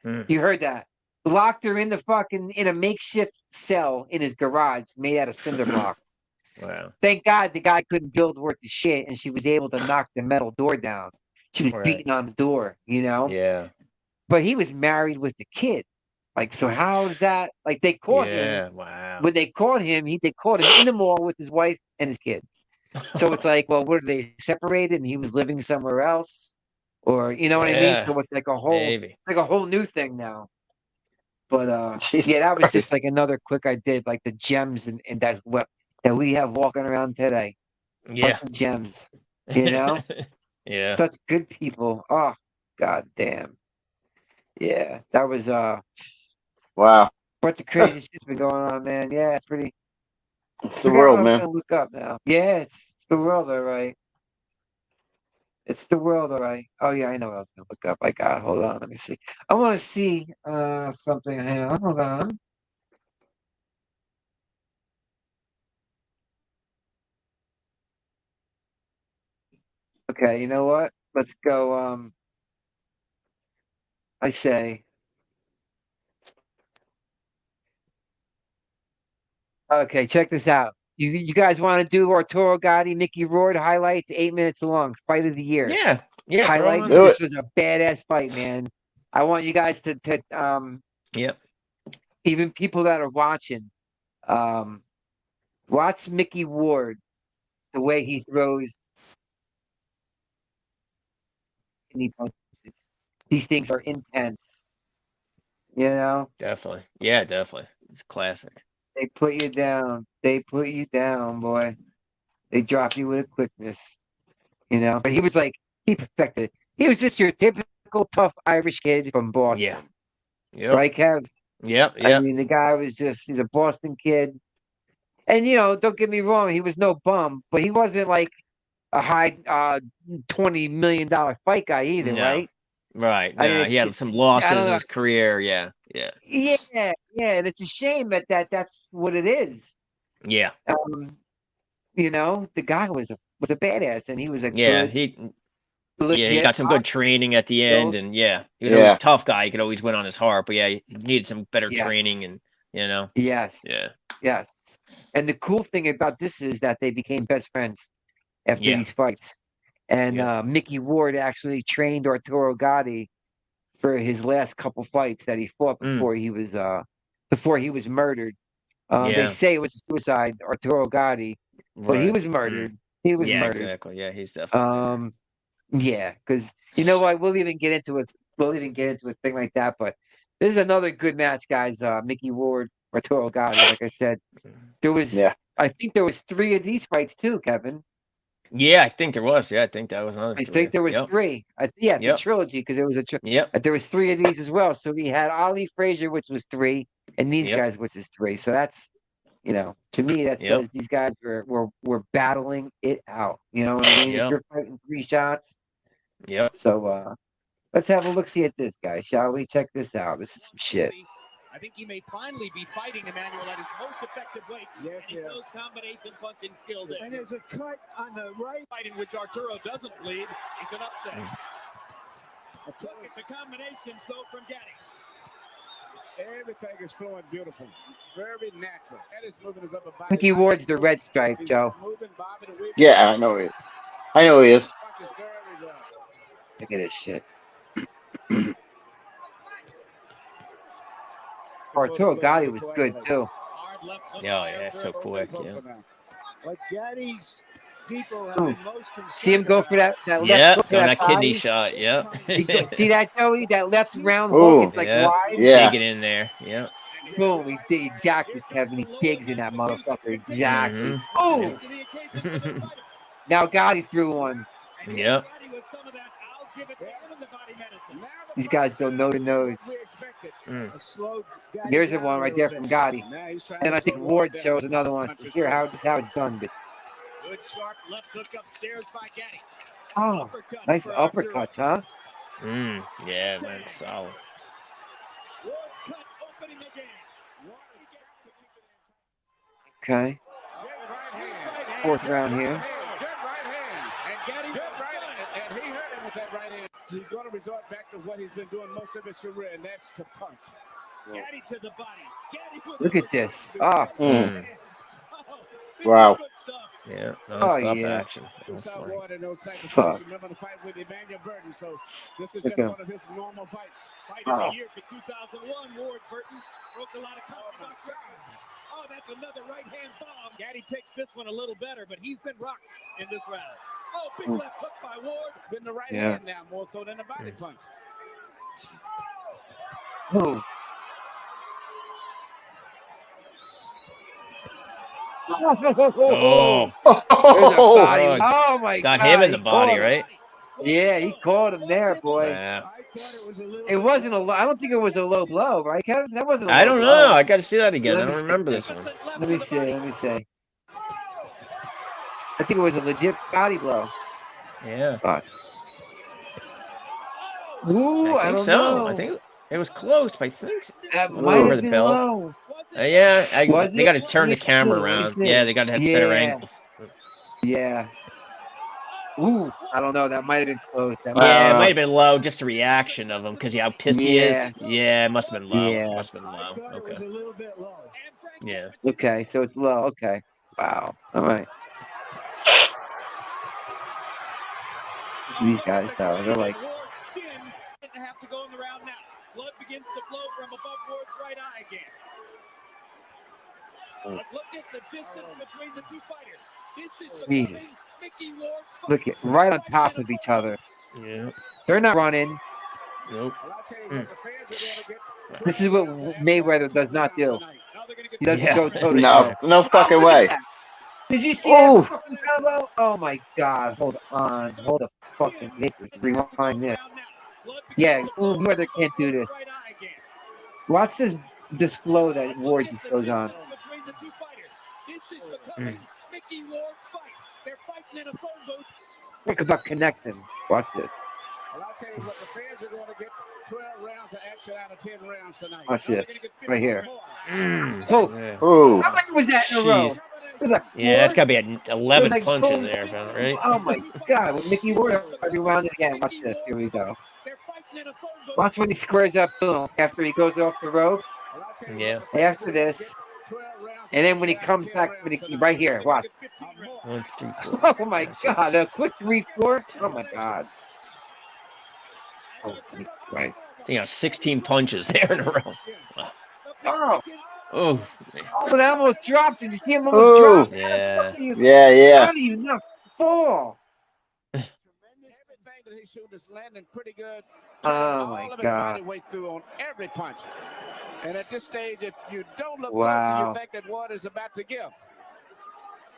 of. You heard that? Locked her in a makeshift cell in his garage made out of cinder blocks. Wow. Thank God the guy couldn't build worth the shit, and she was able to knock the metal door down. She was beating on the door, Yeah. But he was married with the kid. Like, so how is that? Like, they caught him. Yeah, wow. When they caught him, they caught him in the mall with his wife and his kid. So it's like, well, what are they separated and he was living somewhere else? Or, you know what I mean? So it's like a whole new thing now. But that was just like another quick I did, like the gems and that we have walking around today. Yeah. Bunch of gems. Yeah. Such good people. Oh, god damn. Yeah. That was wow. Bunch of crazy shit's been going on, man. Yeah, it's pretty. It's the world, man. I'm gonna look up now. Yeah, it's the world, all right. It's the world, all right. Oh yeah, I know what I was gonna look up. Hold on, let me see. I want to see something here. Hold on. Okay, you know what? Let's go. I say. Okay, check this out. You guys want to do Arturo Gotti, Mickey Rourke highlights? 8 minutes long. Fight of the year. Yeah. Highlights. This was a badass fight, man. I want you guys to Yep. Even people that are watching, watch Mickey Ward, the way he throws. These things are intense. You know? Definitely. Yeah, definitely. It's classic. They put you down. They put you down, boy. They drop you with a quickness. You know? But he was like, he perfected it. He was just your typical tough Irish kid from Boston. Yeah. Yep. Right, Kev? Yep. I mean, the guy was he's a Boston kid. And, don't get me wrong, he was no bum, but he wasn't like a high $20 million fight guy either, right? Right. No, he had some losses in his career. Yeah. Yeah. Yeah. And it's a shame that's what it is. Yeah. The guy was a badass, and he was a good. He got some good training at the end, and he was always a tough guy. He could always win on his heart, but he needed some better training, and Yes. Yeah. Yes. And the cool thing about this is that they became best friends after these fights. And Mickey Ward actually trained Arturo Gotti for his last couple fights that he fought before he was murdered. They say it was a suicide, Arturo Gotti, but he was murdered. He was murdered. Exactly. Yeah, he's definitely. Because you know what, we'll even get into a thing like that. But this is another good match, guys. Mickey Ward, Arturo Gotti. Like I said, there was. I think there was 3 of these fights too, Kevin. Yeah, I think there was. Yeah, I think that was another. I think there was 3. The trilogy, because there was there was 3 of these as well. So we had Ali Frazier, which was 3, and these guys, which is 3. So that's, to me, that says these guys were battling it out. You know what I mean? If you're fighting 3 shots. Yep. So let's have a look-see at this guy, shall we? Check this out. This is some shit. I think he may finally be fighting Emmanuel at his most effective weight. Yes, He shows combination punching skill there. And there's a cut on the right. Fight in which Arturo doesn't bleed. He's an upset. Look at the combinations, though, from Gotti. Everything is flowing beautiful. Very natural. That is moving his upper body. Mickey Ward's the red stripe, Joe. Yeah, I know he is. Look at this shit. Arturo Gotti was good too. Yeah, so quick. But Gotti's people have been most concerned. See him go for that left hook, that kidney shot. Yep. See that, Joey? That left round hook. It's like wide. Yeah. Dig it in there. Yep. Boom. He did exactly, Kevin. He digs in that motherfucker. Exactly. Oh. Now Gotti threw one. Yep. These guys go nose to nose. There's the one right there from Gotti. And I think Ward shows another one. It's here how it's done. But good sharp left hook upstairs by Gotti. Oh, nice uppercuts, huh? Yeah, man, solid. Okay. 4th round here. He's going to resort back to what he's been doing most of his career, and that's to punch. Gotti to the body. Look at this. Oh. Wow. Yeah. Action. Fuck. Remember the fight with Emmanuel Burton, so this is just one of his normal fights. Fight of the year for 2001, Ward Burton broke a lot of confidence. Oh, that's another right-hand bomb. Gotti takes this one a little better, but he's been rocked in this round. Oh, big left hook by Ward. Been the right hand now more so than the body punch. Oh. Oh. Oh my God. Got him in the body, right? Yeah, he caught him there, boy. Yeah. It wasn't a low. I don't think it was a low blow, right, Kevin? That wasn't a low I don't know. blow. I got to see that again. I don't remember this one. Let me see. I think it was a legit body blow. Yeah. Ooh, I don't know. I think it was close, but I think that might have been low. Yeah, they got to turn the camera around. Yeah, they got to have a better angle. Yeah. Ooh, I don't know. That might have been close. It might have been low. Just the reaction of him because how pissed he is. Yeah, it must have been low. Yeah. Must have been low. Okay. A little bit low. Yeah. Okay, so it's low. Okay. Wow. All right. These guys, though, they're like. Have to go in the round now. Blood begins to flow from above Ward's right eye again. But look at the distance between the two fighters. This is Jesus. Mickey Ward's Look at right on top of each other. Yeah. They're not running. Nope. This is what Mayweather does not do. He doesn't go toe to toe. No fucking way. Did you see that fucking combo? Oh my God! Hold on. Hold the fucking papers. Rewind this. Yeah, Mayweather can't do this. Watch this flow that Ward just goes on. Mickey Ward's fight. They're fighting in a phone booth. Talk about connecting. Watch this. Well, I'll tell you what, the fans are going to get 12 rounds of action out of 10 rounds tonight. Watch this. Right here. Oh. How much was that in a row? Was that it's got to be 11 like punches boom. there, right? Oh my God. With Mickey Ward, rewound it again. Watch this. Here we go. Watch when he squares up to him after he goes off the ropes. Yeah. After this. And then when he comes back, right here, watch. 1, 2, 3, 4. Oh my God. A quick 3-4. Oh my God. Oh, Jesus Christ. I think 16 punches there in a row. Oh. Oh. But I almost dropped. Did you see him almost drop? Yeah. Yeah. How do you not fall? Everything that he's shooting is landing pretty good. Oh my All of his God. body weight through on every punch. And at this stage, if you don't look Wow. closer, you think that Ward is about to give.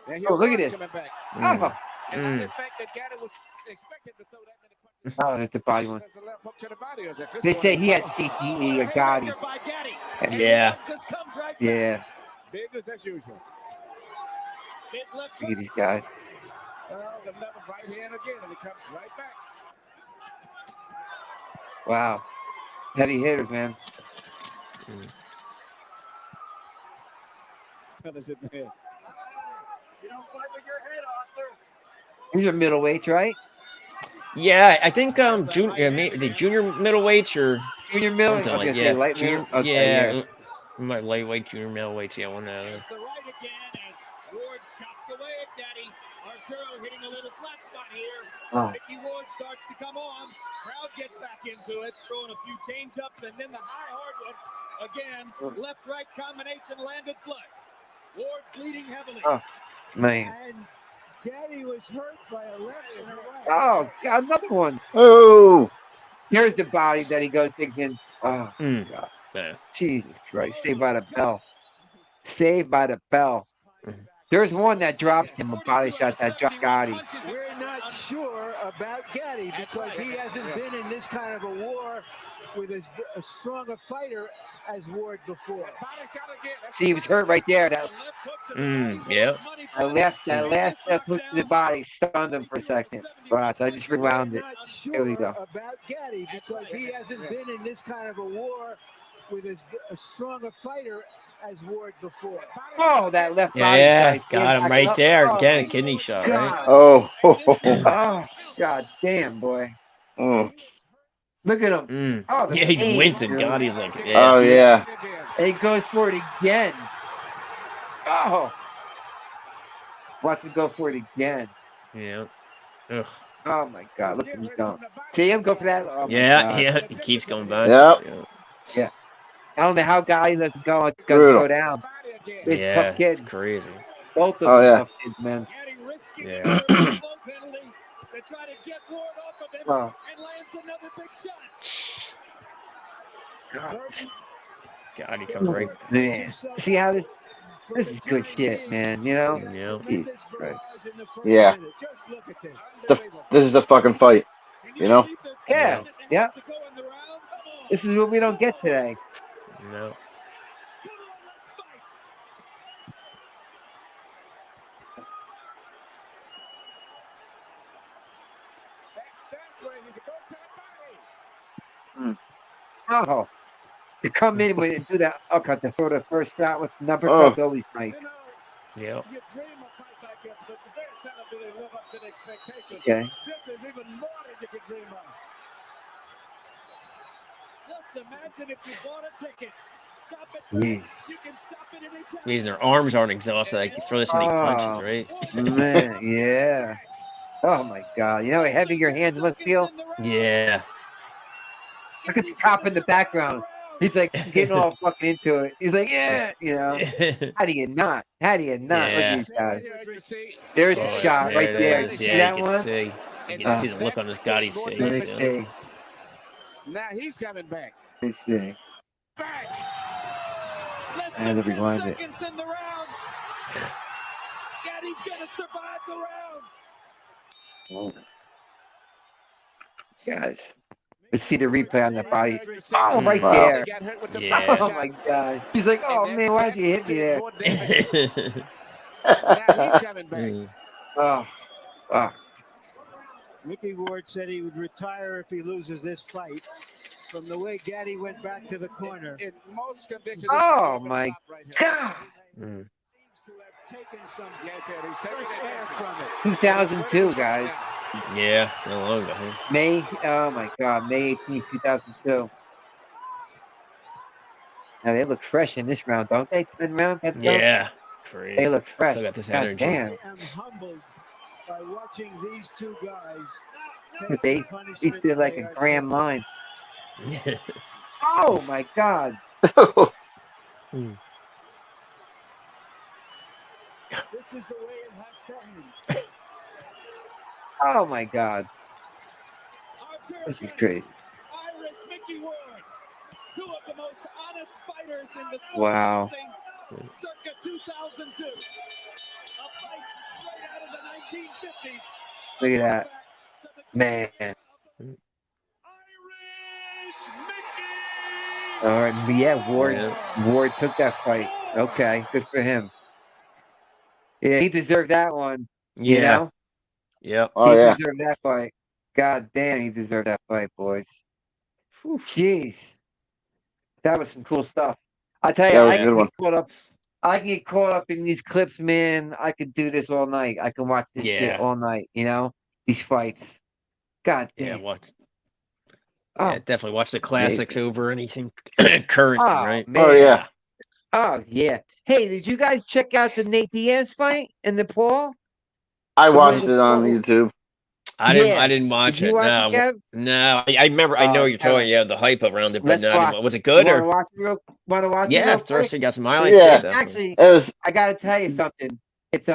And here Look at Ward's this. coming back. Oh. And the fact that Gotti was expected to throw that many punches. Oh, that's the body one. There's a left hook to the body, or is it this They one? say he had CTE or Gotti. Yeah. Yeah. Business as usual. Look at these guys. There's another right hand again, and he comes right back. Wow. Heavy hitters, man. Tennis in the head. You don't fight with your head, Arthur. These are middleweights, right? Yeah, I think the junior middleweights or Junior middle. something I was like gonna say light junior, middle. Okay, yeah. My lightweight, junior middleweights, yeah, one of those. The right again as Ward chops away at Gotti. Arturo hitting a little flat spot here. Oh. Mickey Ward starts to come on. Crowd gets back into it, throwing a few change ups, and then the high hard one again. Left-right combination landed flush. Ward bleeding heavily. Oh, man. And Gotti was hurt by a left and a right. Oh, God, another one. Oh. There's the body that he goes digs in. Oh, God. Yeah. Jesus Christ. Saved by the bell. Saved by the bell. There's one that drops him, a body shot that dropped Gotti. We're not sure about Gotti because he hasn't been in this kind of a war with as strong a fighter as Ward before. See, he was hurt right there. That yeah. that last left hook to the body stunned him for a second. Wow, so I just rewound it. Here we go. About Gotti because he hasn't been in this kind of a war with as strong a fighter as Ward before. Oh, that left body Yeah, side. got him right there. Oh, Again, kidney shot, right? God. Oh. Oh, God damn, boy. Look at him. Oh, Yeah, he's pain, wincing. dude. God, he's like, Oh, yeah. And he goes for it again. Oh. Watch him go for it again. Yeah. Ugh. Oh, my God. Look at him go. See him go for that? Oh, my Yeah, God. yeah. He keeps going back. Yep. Yeah. I don't know how Guy lets it go. Brutal. Go down. He's a tough kid. It's crazy. Both of Oh, them yeah. tough kids, man. Yeah. They try to get Ward off of him Oh. and lands another big shot. God, he comes right. Man. See how this is good shit, man. You know? Yeah. Jesus Christ. Yeah. This is a fucking fight. You know? Yeah. Yeah. This is what we don't get today. No. Oh. To come in with and do that uppercut, to throw the first shot with an uppercut is always nice. Yeah. You dream of fights like this, but very seldom do they live up to the expectation. Okay. This is even more than you could dream of. Just imagine if you bought a ticket Jeez. I mean, their arms aren't exhausted. Like, you throw this many punches, right? Man, yeah. Oh my God! You know how heavy your hands must feel. Yeah. Look at the cop in the background. He's like getting all fucking into it. He's like, yeah, you know. How do you not? How do you not? Yeah. Look at these guys. There's a shot right there. Did you see that one? You can see the look on this Gotti's face. Let me see. Now he's coming back. Let me see. I had to rewind it. Gotti's gonna survive the round. Guys, let's see the replay on that body. Oh, right there. Yeah. Oh my God. He's like, oh man, why'd you hit me there? Now he's coming back. Oh. Mickey Ward said he would retire if he loses this fight. From the way Gotti went back to the corner. In most conditions. Oh my God. Seems to have taken some he's taking air from it. 2002, guys. Yeah, no long ago. May, oh my God, May 18th, 2002. Now they look fresh in this round, don't they? 10 round? Yeah. Crazy. They look fresh. Still got this God energy. damn. I am humbled by watching these two guys. They each did like a gram line. Oh my God. This is the way it has to end. Oh my God. This is crazy. Irish Mickey Ward, two of the most honest fighters in the sport. Wow. Circa 2002. A fight straight out of the 1950s. Look at that. Man. All right. But yeah, Ward took that fight. Okay. Good for him. Yeah, he deserved that one. You know? Yep. He deserved that fight. God damn, he deserved that fight, boys. Whew. Jeez. That was some cool stuff. I tell you, I can get caught up in these clips, man. I could do this all night. I can watch this shit all night, you know? These fights. God damn. Yeah, definitely watch the classics over anything current, right? Man. Oh, yeah. Oh, yeah. Hey, did you guys check out the Nate Diaz fight in Nepal? I watched it on YouTube. I didn't watch it. No, no. I remember. I know what you're talking. Yeah, the hype around it, but no, was it good or? Want to watch it? Yeah, Thursday got some highlights. Yeah, actually, I gotta tell you something. It's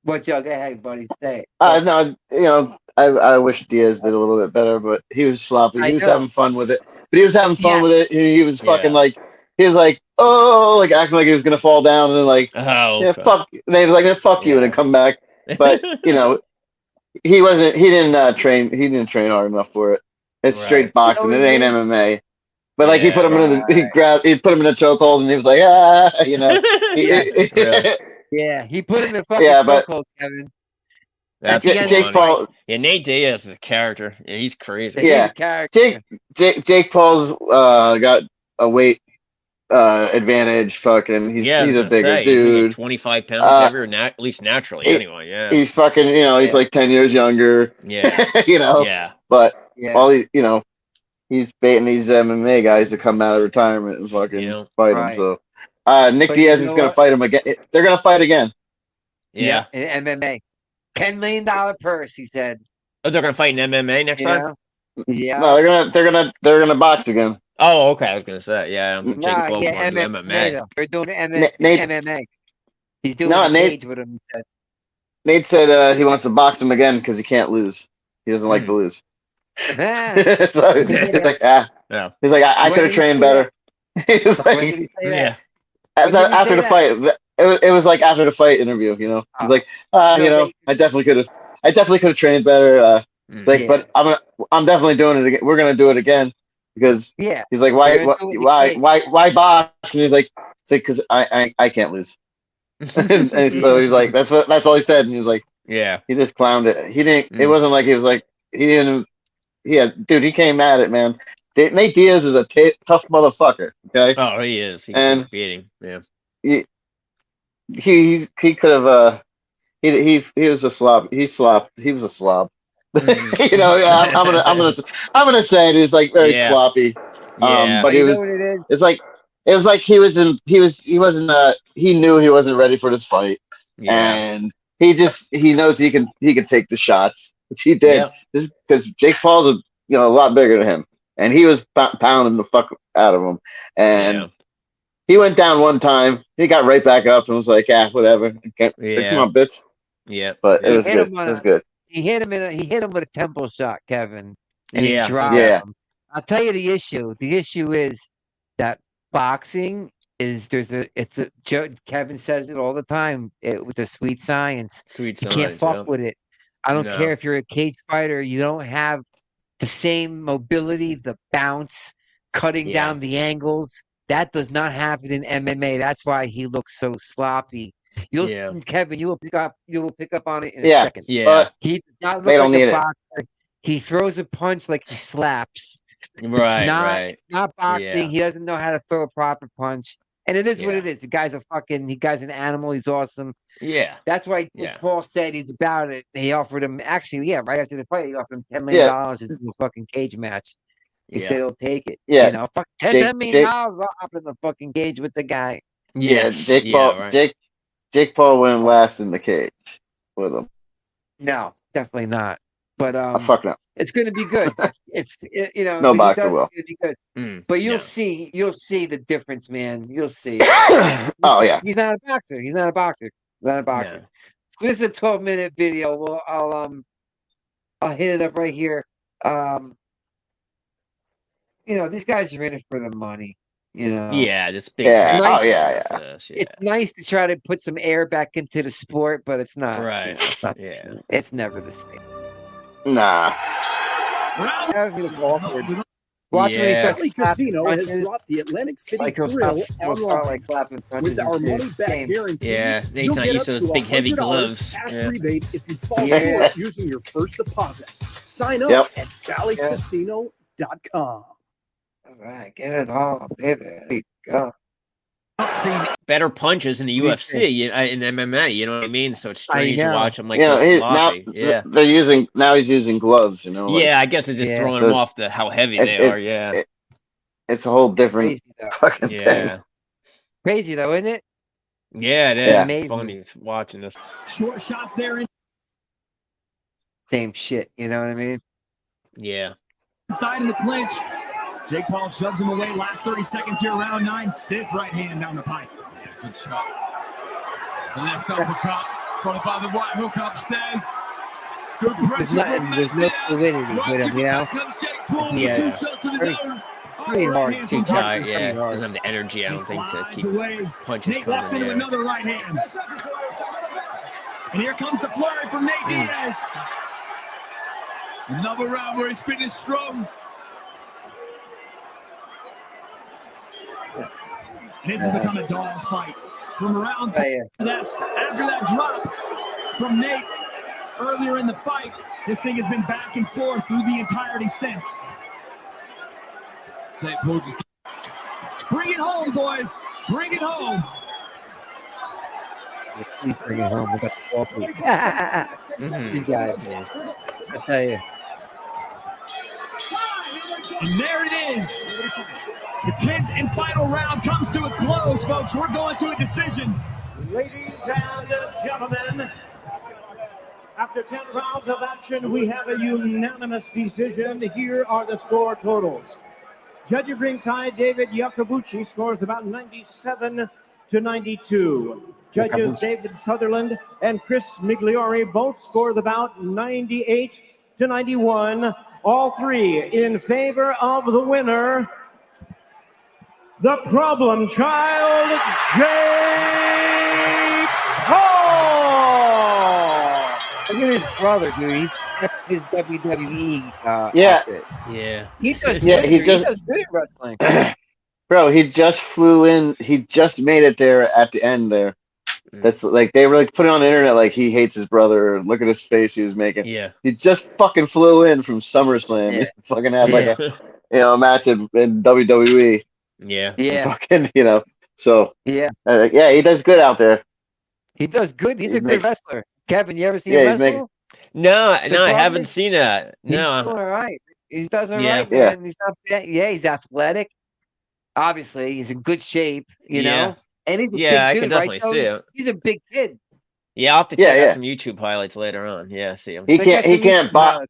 what Joe? Go ahead, buddy. Say it. No, you know, I wish Diaz did a little bit better, but he was sloppy. He was having fun with it. But he was having fun with it. He was fucking like, he was like, oh, like acting like he was gonna fall down, and then like, fuck. And he was like, fuck you, and then come back. But you know, he didn't train hard enough for it. It's straight boxing. It ain't MMA. But like he put him he put him in a chokehold, and he was like, you know. He put him in fucking chokehold, Kevin. Jake Paul. Yeah, Nate Diaz is a character. Yeah, he's crazy. Yeah, Jake Paul's got a weight advantage. Fucking, he's a bigger dude. He's 25 pounds heavier, at least naturally. Anyway, yeah. He's fucking, you know, he's like 10 years younger. Yeah, you know. Yeah, but all he, you know, he's baiting these MMA guys to come out of retirement and fucking fight him. So, Nick Diaz is gonna fight him again. They're gonna fight again. Yeah, in MMA. $10 million purse, he said. Oh, they're gonna fight in MMA next time. Yeah. No, they're gonna box again. Oh, okay. I was gonna say, MMA. They're doing MMA. He's doing Nate with him. He said. Nate said he wants to box him again because he can't lose. He doesn't like to lose. So he's like, he's like, I could have trained better. He's like, after the fight. It was like after the fight interview, you know. He's like, you know, I definitely could have trained better. Like, but I'm definitely doing it again. We're gonna do it again because he's like, why box? And he's like, it's like because I can't lose. And so he's like, that's all he said. And he was like, he just clowned it. He didn't. It wasn't like he was like he didn't. Yeah, dude, he came at it, man. Nate Diaz is a tough motherfucker. Okay. Oh, he is. He can beat him. Yeah. He could have he was a slob. He was a slob. You know, I'm gonna say it. He's like very sloppy. But he was. It's like it was like he wasn't he knew he wasn't ready for this fight, and he knows he can take the shots, which he did. Just because Jake Paul's a lot bigger than him, and he was pounding the fuck out of him, and he went down one time. He got right back up and was like, whatever. Come on, bitch. Yeah, but it was good. It was good. He hit him with a temple shot, Kevin, and he dropped him. I'll tell you the issue. The issue is that boxing is Kevin says it all the time with the sweet science. You can't fuck with it. I don't care if you're a cage fighter. You don't have the same mobility, the bounce, cutting down the angles. That does not happen in MMA. That's why he looks so sloppy. Kevin, you will pick up on it in a second. Yeah, he does not look like a boxer. He throws a punch like he slaps. It's not boxing. Yeah. He doesn't know how to throw a proper punch. And it is what it is. The guy's an animal. He's awesome. Yeah. That's why Paul said he's about it. He offered him right after the fight, he offered him $10 million to do a fucking cage match. He said he'll take it. Yeah. $10 million up in the fucking cage with the guy. Yeah, Jake Paul went last in the cage with him. No, definitely not. But fuck no. It's going to be good. It's no boxer will. It's going to be good. But you'll see the difference, man. You'll see. Oh yeah. He's not a boxer. No. So this is a 12-minute video. Well, I'll hit it up right here. These guys are in it for the money. This big. Yeah. It's nice to try to put some air back into the sport, but it's not. Right. It's not. It's never the same. Nah. Watch when he starts Casino has brought the Atlantic City Thrill online. With our money-back guarantee, you'll get up to $100 big heavy gloves. Cash rebate if you fall short using your first deposit. Sign up at valleycasino.com. All right, get it all, baby. Go. Better punches in the UFC in MMA, you know what I mean? So it's strange to watch him so sloppy. He's using gloves, I guess it's just throwing him off how heavy they are. It's a whole different fucking thing. Crazy though, isn't it? Yeah, it is. Yeah. Amazing. Funny watching this. Short shots there. Same shit, you know what I mean? Yeah. Inside in the clinch. Jake Paul shoves him away. Last 30 seconds here, round 9. Stiff right hand down the pipe. Good shot. The left uppercut, followed by the right hook upstairs. Good pressure. There's no fluidity with him, Pretty hard. Too tight, doesn't have the energy, I don't think, to keep punches Nate walks into another right hand. And here comes the flurry from Nate Diaz. Another round where he's finished strong. This has become a dog fight. From around after that drop from Nate earlier in the fight, this thing has been back and forth through the entirety since. Bring it home, boys. Bring it home. Please bring it home. We got the ball. These guys, man. I tell you. And there it is. The 10th and final round comes to a close, folks. We're going to a decision. Ladies and gentlemen, after 10 rounds of action, we have a unanimous decision. Here are the score totals. Judge ringside, David Iacobucci scores about 97 to 92. Judges David Sutherland and Chris Migliori both scored about 98 to 91. All three in favor of the winner, the problem child, Jake Paul. Look at his brother, dude. He's his WWE. Outfit. He does. He does good at wrestling. Bro, he just flew in. He just made it there at the end there. That's like they were like putting on the internet like he hates his brother. Look at his face he was making. Yeah, he just fucking flew in from SummerSlam. He fucking had like a match in WWE. Fucking So he does good out there. He does good. He's a good wrestler. Kevin, you ever seen him wrestle? No, I haven't seen that. No, he's doing all right. He's does all right, man. He's not bad. Yeah, he's athletic. Obviously, he's in good shape, you know, and he's a big I dude, can definitely see it. He's a big kid. Yeah, I'll have to check out some YouTube highlights later on. Yeah, see him. He can't box.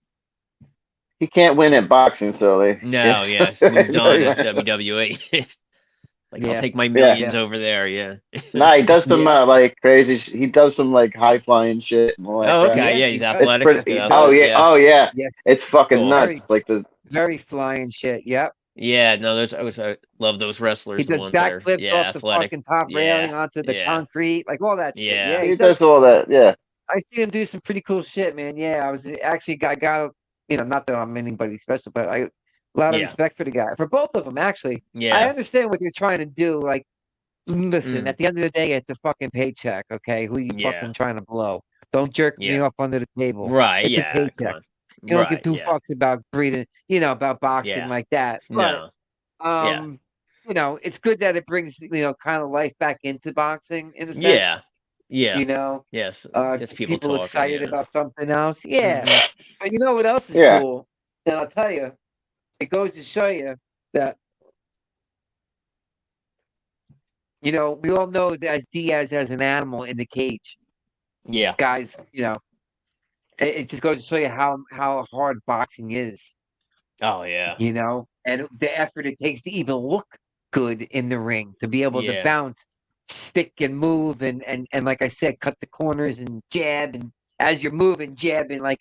He can't win at boxing, so they. No, he's moved on to WWE. I'll take my millions over there. Yeah. Nah, he does some like crazy. He does some like high flying shit. And all that crap. Okay. Yeah, he's athletic. Yeah. It's fucking nuts. Very flying shit. Yep. Yeah, no, I love those wrestlers. He does backflips off the fucking top railing onto the concrete, like all that shit. Yeah, he does all that. Yeah, I see him do some pretty cool shit, man. Yeah, I got not that I'm anybody special, but a lot of respect for the guy, for both of them, actually. Yeah, I understand what you're trying to do. Like, listen, at the end of the day, it's a fucking paycheck. Okay, who you fucking trying to blow? Don't jerk me off under the table. Right? It's a paycheck. You don't give two fucks about breathing, about boxing like that. But, it's good that it brings, kind of life back into boxing in a sense. Yeah. Yes. Gets people talking, excited about something else. Yeah. But you know what else is cool? And I'll tell you, it goes to show you that, we all know that Diaz as an animal in the cage. Yeah. Guys, it just goes to show you how hard boxing is. Oh yeah. And the effort it takes to even look good in the ring, to be able to bounce, stick and move and like I said, cut the corners and jab, and as you're moving, jabbing, like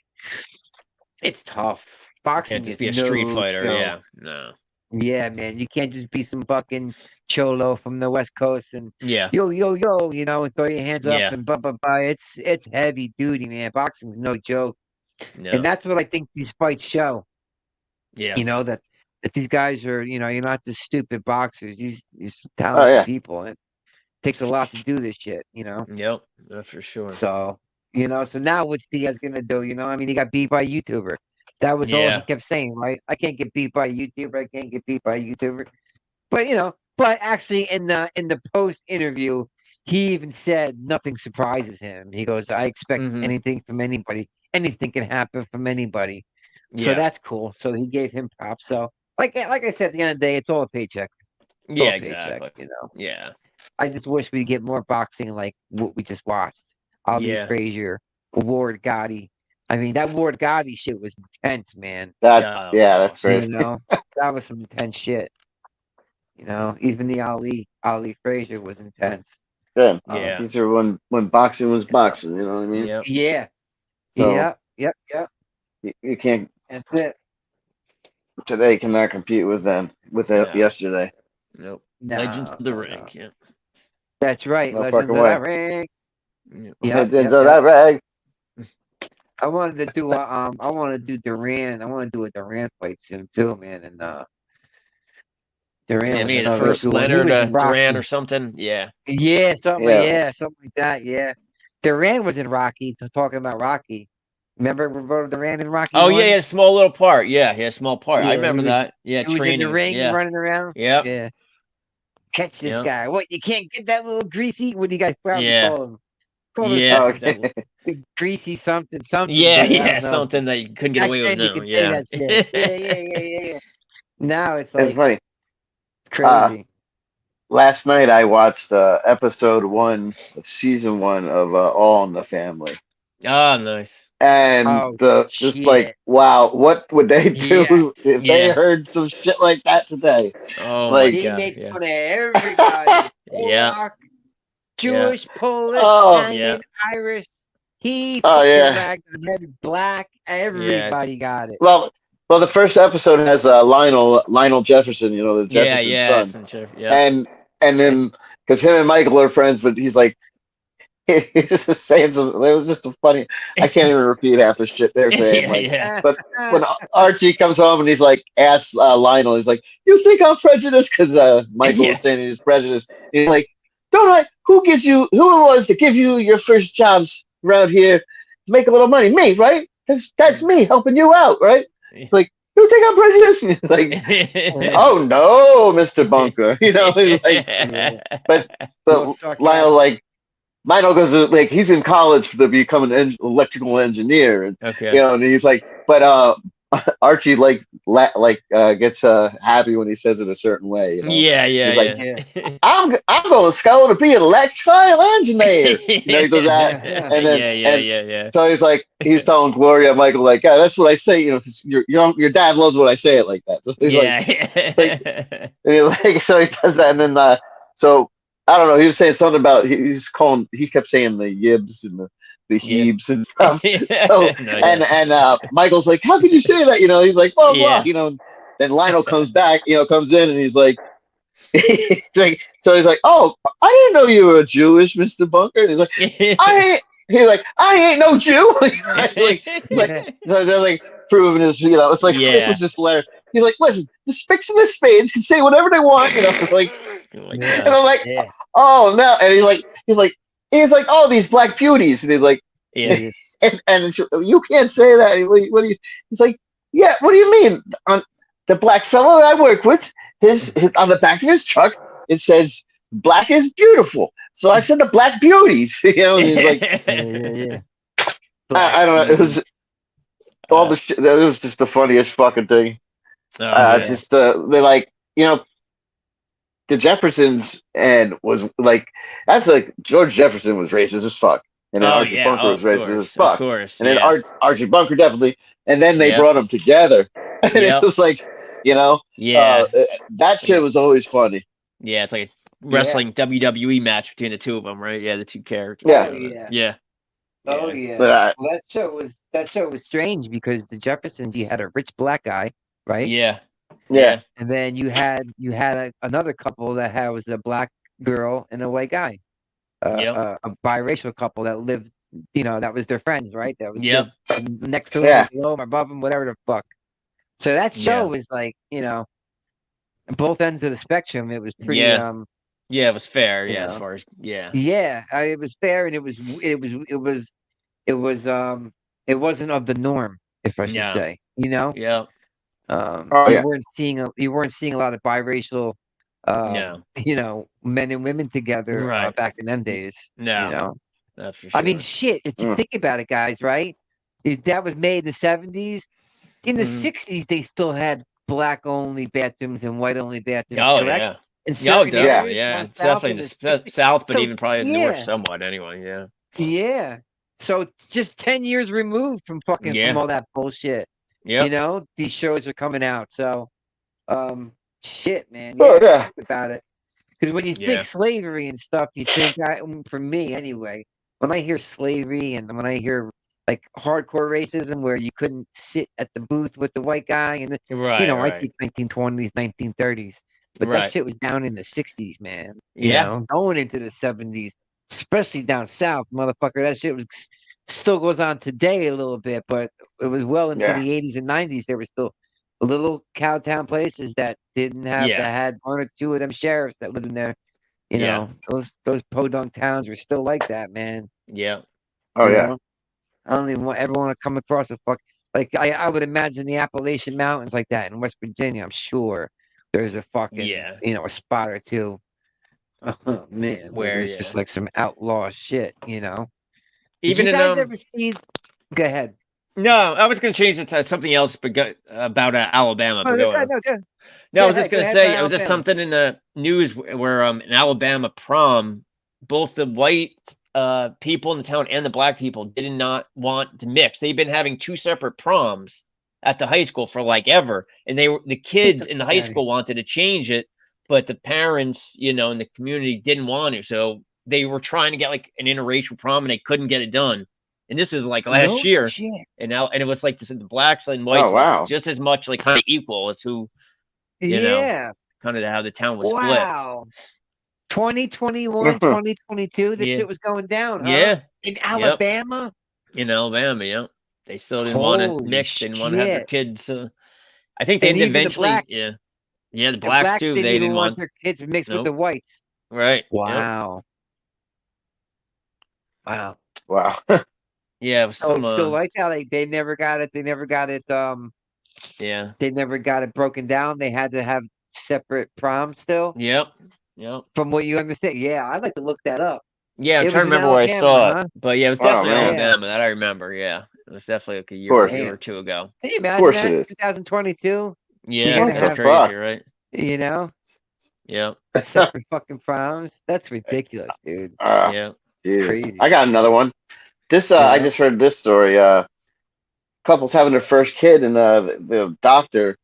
it's tough. Boxing can't just be a street fighter. Yeah. No. Yeah, man. You can't just be some fucking cholo from the West Coast and yo, and throw your hands up and blah blah blah. It's heavy duty, man. Boxing's no joke. No. And that's what I think these fights show. Yeah. That these guys are, you're not just stupid boxers. These talented people. And it takes a lot to do this shit, Yep, that's for sure. So, so now what's Diaz gonna do? He got beat by a YouTuber. That was all he kept saying, right? I can't get beat by a YouTuber. I can't get beat by a YouTuber. But but actually in the post interview, he even said nothing surprises him. He goes, I expect anything from anybody. Anything can happen from anybody. So that's cool. So he gave him props. So like I said, at the end of the day, it's all a paycheck. It's all a paycheck, exactly. Yeah. I just wish we'd get more boxing like what we just watched. Ali Frazier, Ward Gotti. I mean, that Ward Gotti shit was intense, man. That's crazy. That was some intense shit. Even the Ali Frazier was intense. Yeah. These are when boxing was boxing. You know what I mean? Yeah. So, Yep. You can't. That's it. Today cannot compete with them yesterday. Nope. No, Legends of the ring. Yeah. That's right. No Legends fucking of way. that ring. Legends of that ring. I wanted to do I want to do Duran. I want to do a Duran fight soon too, man. And Duran. Yeah, the first Leonard Duran or something. Yeah. Yeah, something like that. Yeah. Duran was in Rocky. Talking about Rocky. Remember Roberto Duran in Rocky? Oh, yeah, small little part. Yeah, small part. I remember that. Yeah, he was in the ring running around. Yeah. Catch this guy. What, you can't get that little greasy? What do you guys probably call him? Greasy something. Yeah, something that you couldn't get away with. No. Yeah. Now it's like, it's funny. It's crazy. Last night I watched episode 1 of season 1 of All in the Family. Oh, nice. And just like, wow, what would they do if they heard some shit like that today? Oh, like, he makes fun of everybody. Jewish, Polish, Italian, Irish. He black, everybody got it. Well, the first episode has Lionel Jefferson, the Jefferson son. And then because him and Michael are friends, but he's like, he's just saying some. It was just a funny. I can't even repeat half the shit they're saying. But when Archie comes home and he's like, asks Lionel, he's like, "You think I'm prejudiced?" Because Michael was saying he's prejudiced. He's like, "Don't I? Who it was to give you your first jobs around here to make a little money? Me, right? That's me helping you out, right?" It's like, "You think I'm prejudiced?" And he's like, "Oh no, Mr. Bunker." He's like, but Lionel goes to, he's in college to become an electrical engineer, and and he's like, but Archie gets happy when he says it a certain way. You know? He's like, I'm going to school to be an electrical engineer. You know, he does that, and then So he's telling Gloria and Michael like, yeah, that's what I say. You know, 'cause your dad loves what I say it like that. So so he does that, and then so I don't know. He was saying something about he kept saying the yibs and the heebs and stuff. So, and Michael's like, how could you say that? You know, he's like, blah blah. You know, then Lionel comes in, and he's like, so he's like, oh, I didn't know you were a Jewish, Mr. Bunker. And he's like, I ain't no Jew. So they're like proving his, you know, it's like it was just hilarious. He's like, listen, the Spicks and the Spades can say whatever they want, you know, like, and I'm like, oh no, and he's like, oh, these black beauties, and he's like, and you can't say that. What do you? He's like, yeah, what do you mean? On the black fellow I work with, his on the back of his truck, it says black is beautiful. So I said the black beauties, you know. And he's like, I don't know. It was all the shit. That was just the funniest fucking thing. Just they like, you know, the Jeffersons was like, that's like George Jefferson was racist as fuck, and then Archie Bunker was racist as fuck, and then Archie Bunker definitely, and then they brought them together, and it was like, you know, that shit was always funny. Yeah, it's like a wrestling WWE match between the two of them, right? Yeah, the two characters. Oh yeah. Well, that show was strange because the Jeffersons, you had a rich black guy, right? Yeah. And then you had another couple that was a black girl and a white guy, a biracial couple that lived, you know, that was their friends, right? That was next to them, below them, above them, whatever the fuck. So that show was like, you know, both ends of the spectrum. It was pretty. It was fair. Yeah, as far as it was fair, and it wasn't of the norm, if I should say. You know. You weren't seeing a lot of biracial, you know, men and women together back in them days. No, you know? That's for sure. I mean, shit. If you think about it, guys, right? That was made in the 70s. In the 60s, they still had black-only bathrooms and white-only bathrooms. Correct? Yeah. In certain areas, it's definitely in the South, but even probably in the North somewhat anyway. Yeah. So it's just 10 years removed from from all that bullshit. You know, these shows are coming out. So, shit, man. Think about it. Because when you think slavery and stuff, you think, for me anyway, when I hear slavery and when I hear like hardcore racism where you couldn't sit at the booth with the white guy, and you know, I think 1920s, 1930s, but that shit was down in the 60s, man. You know, going into the 70s, especially down south, motherfucker. That shit still goes on today a little bit, but it was well into the 80s and 90s. There were still little cowtown places that didn't have that had one or two of them sheriffs that lived in there. You know, those podunk towns were still like that, man. Yeah. Oh yeah. Know? I don't even ever want to come across a like I would imagine the Appalachian Mountains like that in West Virginia. I'm sure there's a fucking you know, a spot or two. Oh man, where it's just like some outlaw shit, you know. Even Did you guys ever see? Go ahead. No, I was going to change it to something else, but about Alabama. No, I was just going to say it was just something in the news where in Alabama prom, both the white people in the town and the black people did not want to mix. They've been having two separate proms at the high school for like ever, and the kids in the high school wanted to change it, but the parents, you know, in the community didn't want to. So they were trying to get like an interracial prom, and they couldn't get it done. And this is like last year, and it was like the blacks and whites were just as much like kind of equal as who, you know, kind of how the town was split. 2021, 2022, this shit was going down, huh? In Alabama? In Alabama, they still didn't want to mix. They didn't want to have their kids. I think they eventually, the blacks too. They didn't want their kids mixed with the whites. Right. Wow. Wow. Yeah. It was still like how they never got it. They never got it. They never got it broken down. They had to have separate proms still. Yep. From what you understand. Yeah, I'd like to look that up. Yeah, I'm trying to remember where I saw it. But yeah, it was definitely Alabama that I remember. Yeah. It was definitely like a year or two ago. Can you imagine that? It is. 2022. Yeah, that's crazy, right? You know. Yeah. Separate fucking problems. That's ridiculous, dude. Yeah. It's crazy. I got another one. This I just heard this story. Couple's having their first kid, and the doctor,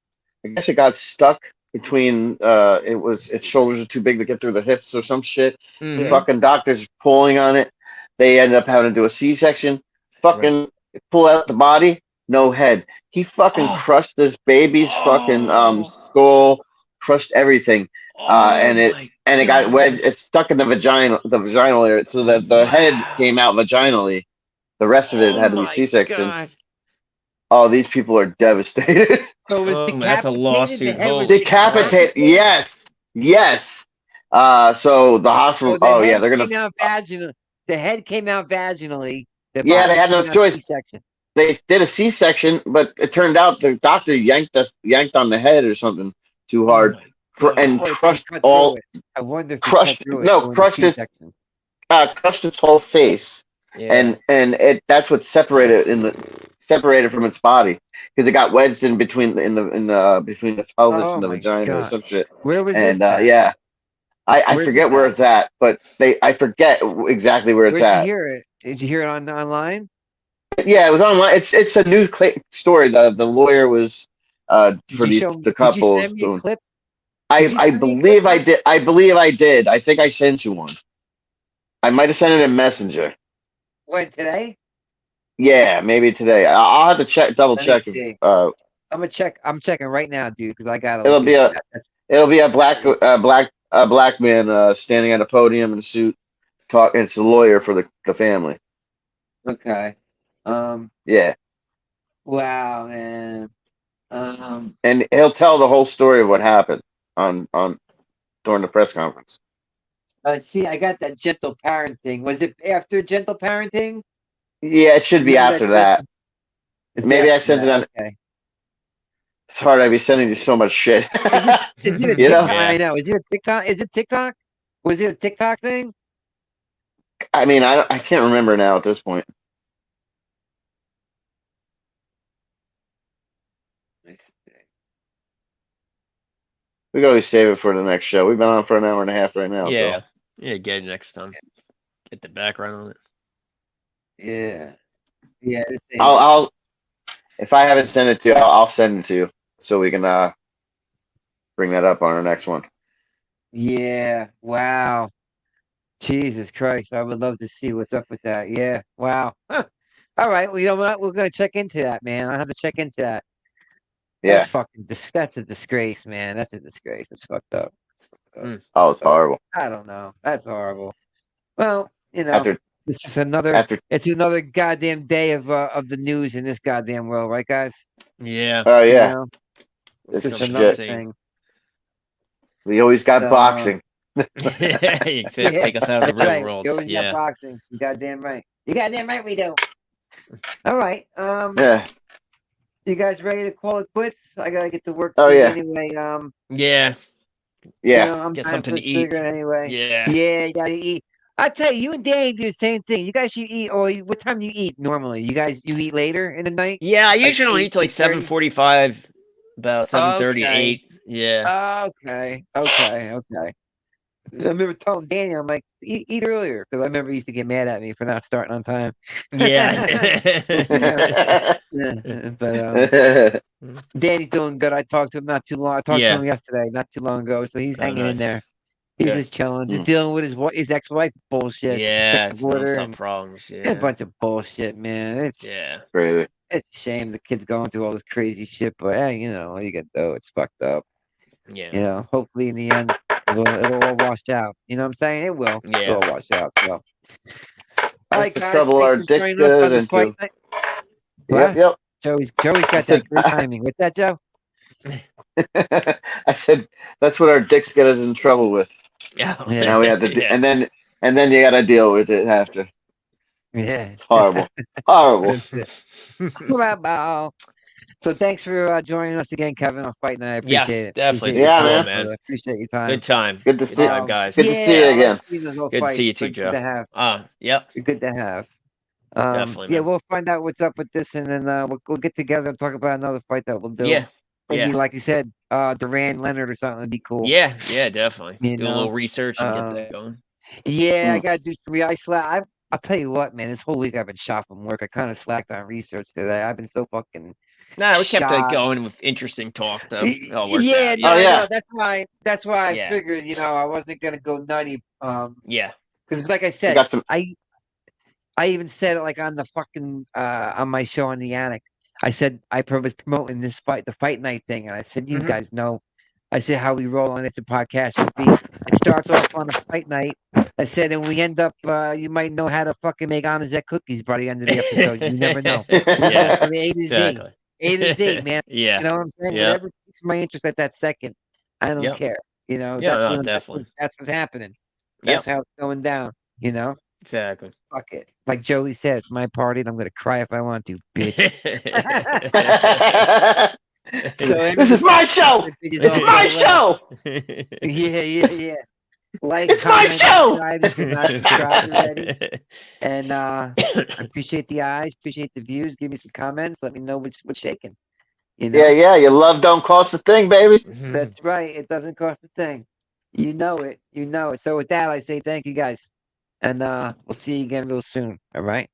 I guess it got stuck between its shoulders are too big to get through the hips or some shit. The fucking doctor's pulling on it. They ended up having to do a C-section. Fucking pull out the body, no head. He fucking crushed this baby's fucking skull, crushed everything. And it got wedged. It's stuck in the vaginal area, so that the head came out vaginally. The rest of it had to be C-section. God. Oh, these people are devastated. So it was that's a lawsuit. Decapitated. Yes. So the hospital. So they're gonna. The head came out vaginally. They had no choice. C-section. They did a C-section, but it turned out the doctor yanked on the head or something too hard, and crushed all. I wonder if crushed its whole face, and that's what separated from its body, because it got wedged in between between the pelvis and the vagina or some shit. Where was this? And I forget where it's at, but I forget exactly where it's at. Did you hear it? Did you hear it online? Yeah, it was online. It's a new story. The lawyer was for the couple. Did you send me a clip? I believe I did. I think I sent you one. I might have sent it in Messenger. When, today? Yeah, maybe today. I'll have to double check. I'm gonna check. I'm checking right now, dude, because I got. It'll be a black man standing at a podium in a suit. It's a lawyer for the family. Okay. Yeah. Wow, man. And he'll tell the whole story of what happened on during the press conference. See, I got that gentle parenting. Was it after gentle parenting? Yeah, it should be after that. Maybe I sent it on. Okay. It's hard. I'd be sending you so much shit. Is it a TikTok? I know. Is it a TikTok? Is it TikTok? Was it a TikTok thing? I mean, I can't remember now at this point. We can always save it for the next show. We've been on for an hour and a half right now. Yeah. So. Yeah, get it next time. Get the background on it. Yeah. Yeah. I'll if I haven't sent it to you, I'll send it to you so we can bring that up on our next one. Yeah. Wow. Jesus Christ. I would love to see what's up with that. Yeah. Wow. Huh. All right. Well, you know what? We're going to check into that, man. I'll have to check into that. Yeah. That's a disgrace, man. That's a disgrace. It's fucked up. Oh, it's horrible. I don't know. That's horrible. Well, it's just it's another goddamn day of the news in this goddamn world, right, guys? Yeah. Oh yeah. It's just another thing. We always got boxing. Take us out of the real world. You always got boxing. You goddamn right. You goddamn right we do. All right. Yeah. You guys ready to call it quits? I gotta get to work anyway. Yeah. Yeah. I'm get time something for to eat anyway. Yeah. Yeah, you gotta eat. I tell you and Danny do the same thing. You guys should eat, or what time do you eat normally? You eat later in the night? Yeah, I usually don't eat till like 7:45, about 7:38. Yeah. Okay. I remember telling Danny, I'm like, eat earlier, because I remember he used to get mad at me for not starting on time. Yeah. But Danny's doing good. I talked to him not too long. I talked to him yesterday, not too long ago. So he's hanging in there. He's just chilling, just dealing with his ex-wife bullshit. Yeah, some problems. Yeah, a bunch of bullshit, man. It's crazy. It's a shame the kid's going through all this crazy shit, but hey, what you got though? It's fucked up. Yeah. Hopefully in the end it'll all wash out. You know what I'm saying? It will. Yeah. It'll all wash out. So. All right, guys. Trouble our dicks get into. Yep. Joey's got that great timing. What's that, Joe? I said that's what our dicks get us in trouble with. Yeah. Now we have to, and then you got to deal with it after. Yeah. It's horrible. Horrible. So thanks for joining us again, Kevin, on Fight Night. I appreciate it. Definitely. Man. I appreciate your time. Good time. Good to see you, guys. Good to see you again. Good to see you too, Joe. Good to have. Yep. You're good to have. Definitely, man. We'll find out what's up with this, and then we'll get together and talk about another fight that we'll do. Yeah. Maybe, like you said, Duran Leonard or something would be cool. Yeah, definitely. You do know? a little research and get that going. Yeah, I gotta do some. I'll tell you what, man. This whole week I've been shot from work. I kind of slacked on research today. I've been so fucking. Nah, we kept it going with interesting talk though. Yeah, no, that's why I figured, I wasn't gonna go nutty. Because like I said, I even said it like on the fucking on my show on the Attic. I said I was promoting this fight, the fight night thing, and I said, you guys know. I said how we roll on It's a Podcastrophe. It starts off on a fight night. I said, and we end up. You might know how to fucking make Anazet cookies by the end of the episode. You never know. From A to Z, A to Z, man. Yeah, you know what I'm saying. Whatever piques my interest at that second, I don't care. Definitely. That's what's happening. That's how it's going down. Exactly. Fuck it. Like Joey said, it's my party, and I'm gonna cry if I want to, bitch. So this is my show. It's my show. Yeah. Like, it's my show. If you're not subscribed already. And I appreciate the eyes, appreciate the views. Give me some comments. Let me know what's shaking. Yeah. Your love don't cost a thing, baby. That's right. It doesn't cost a thing. You know it. So with that, I say thank you guys. And we'll see you again real soon. All right.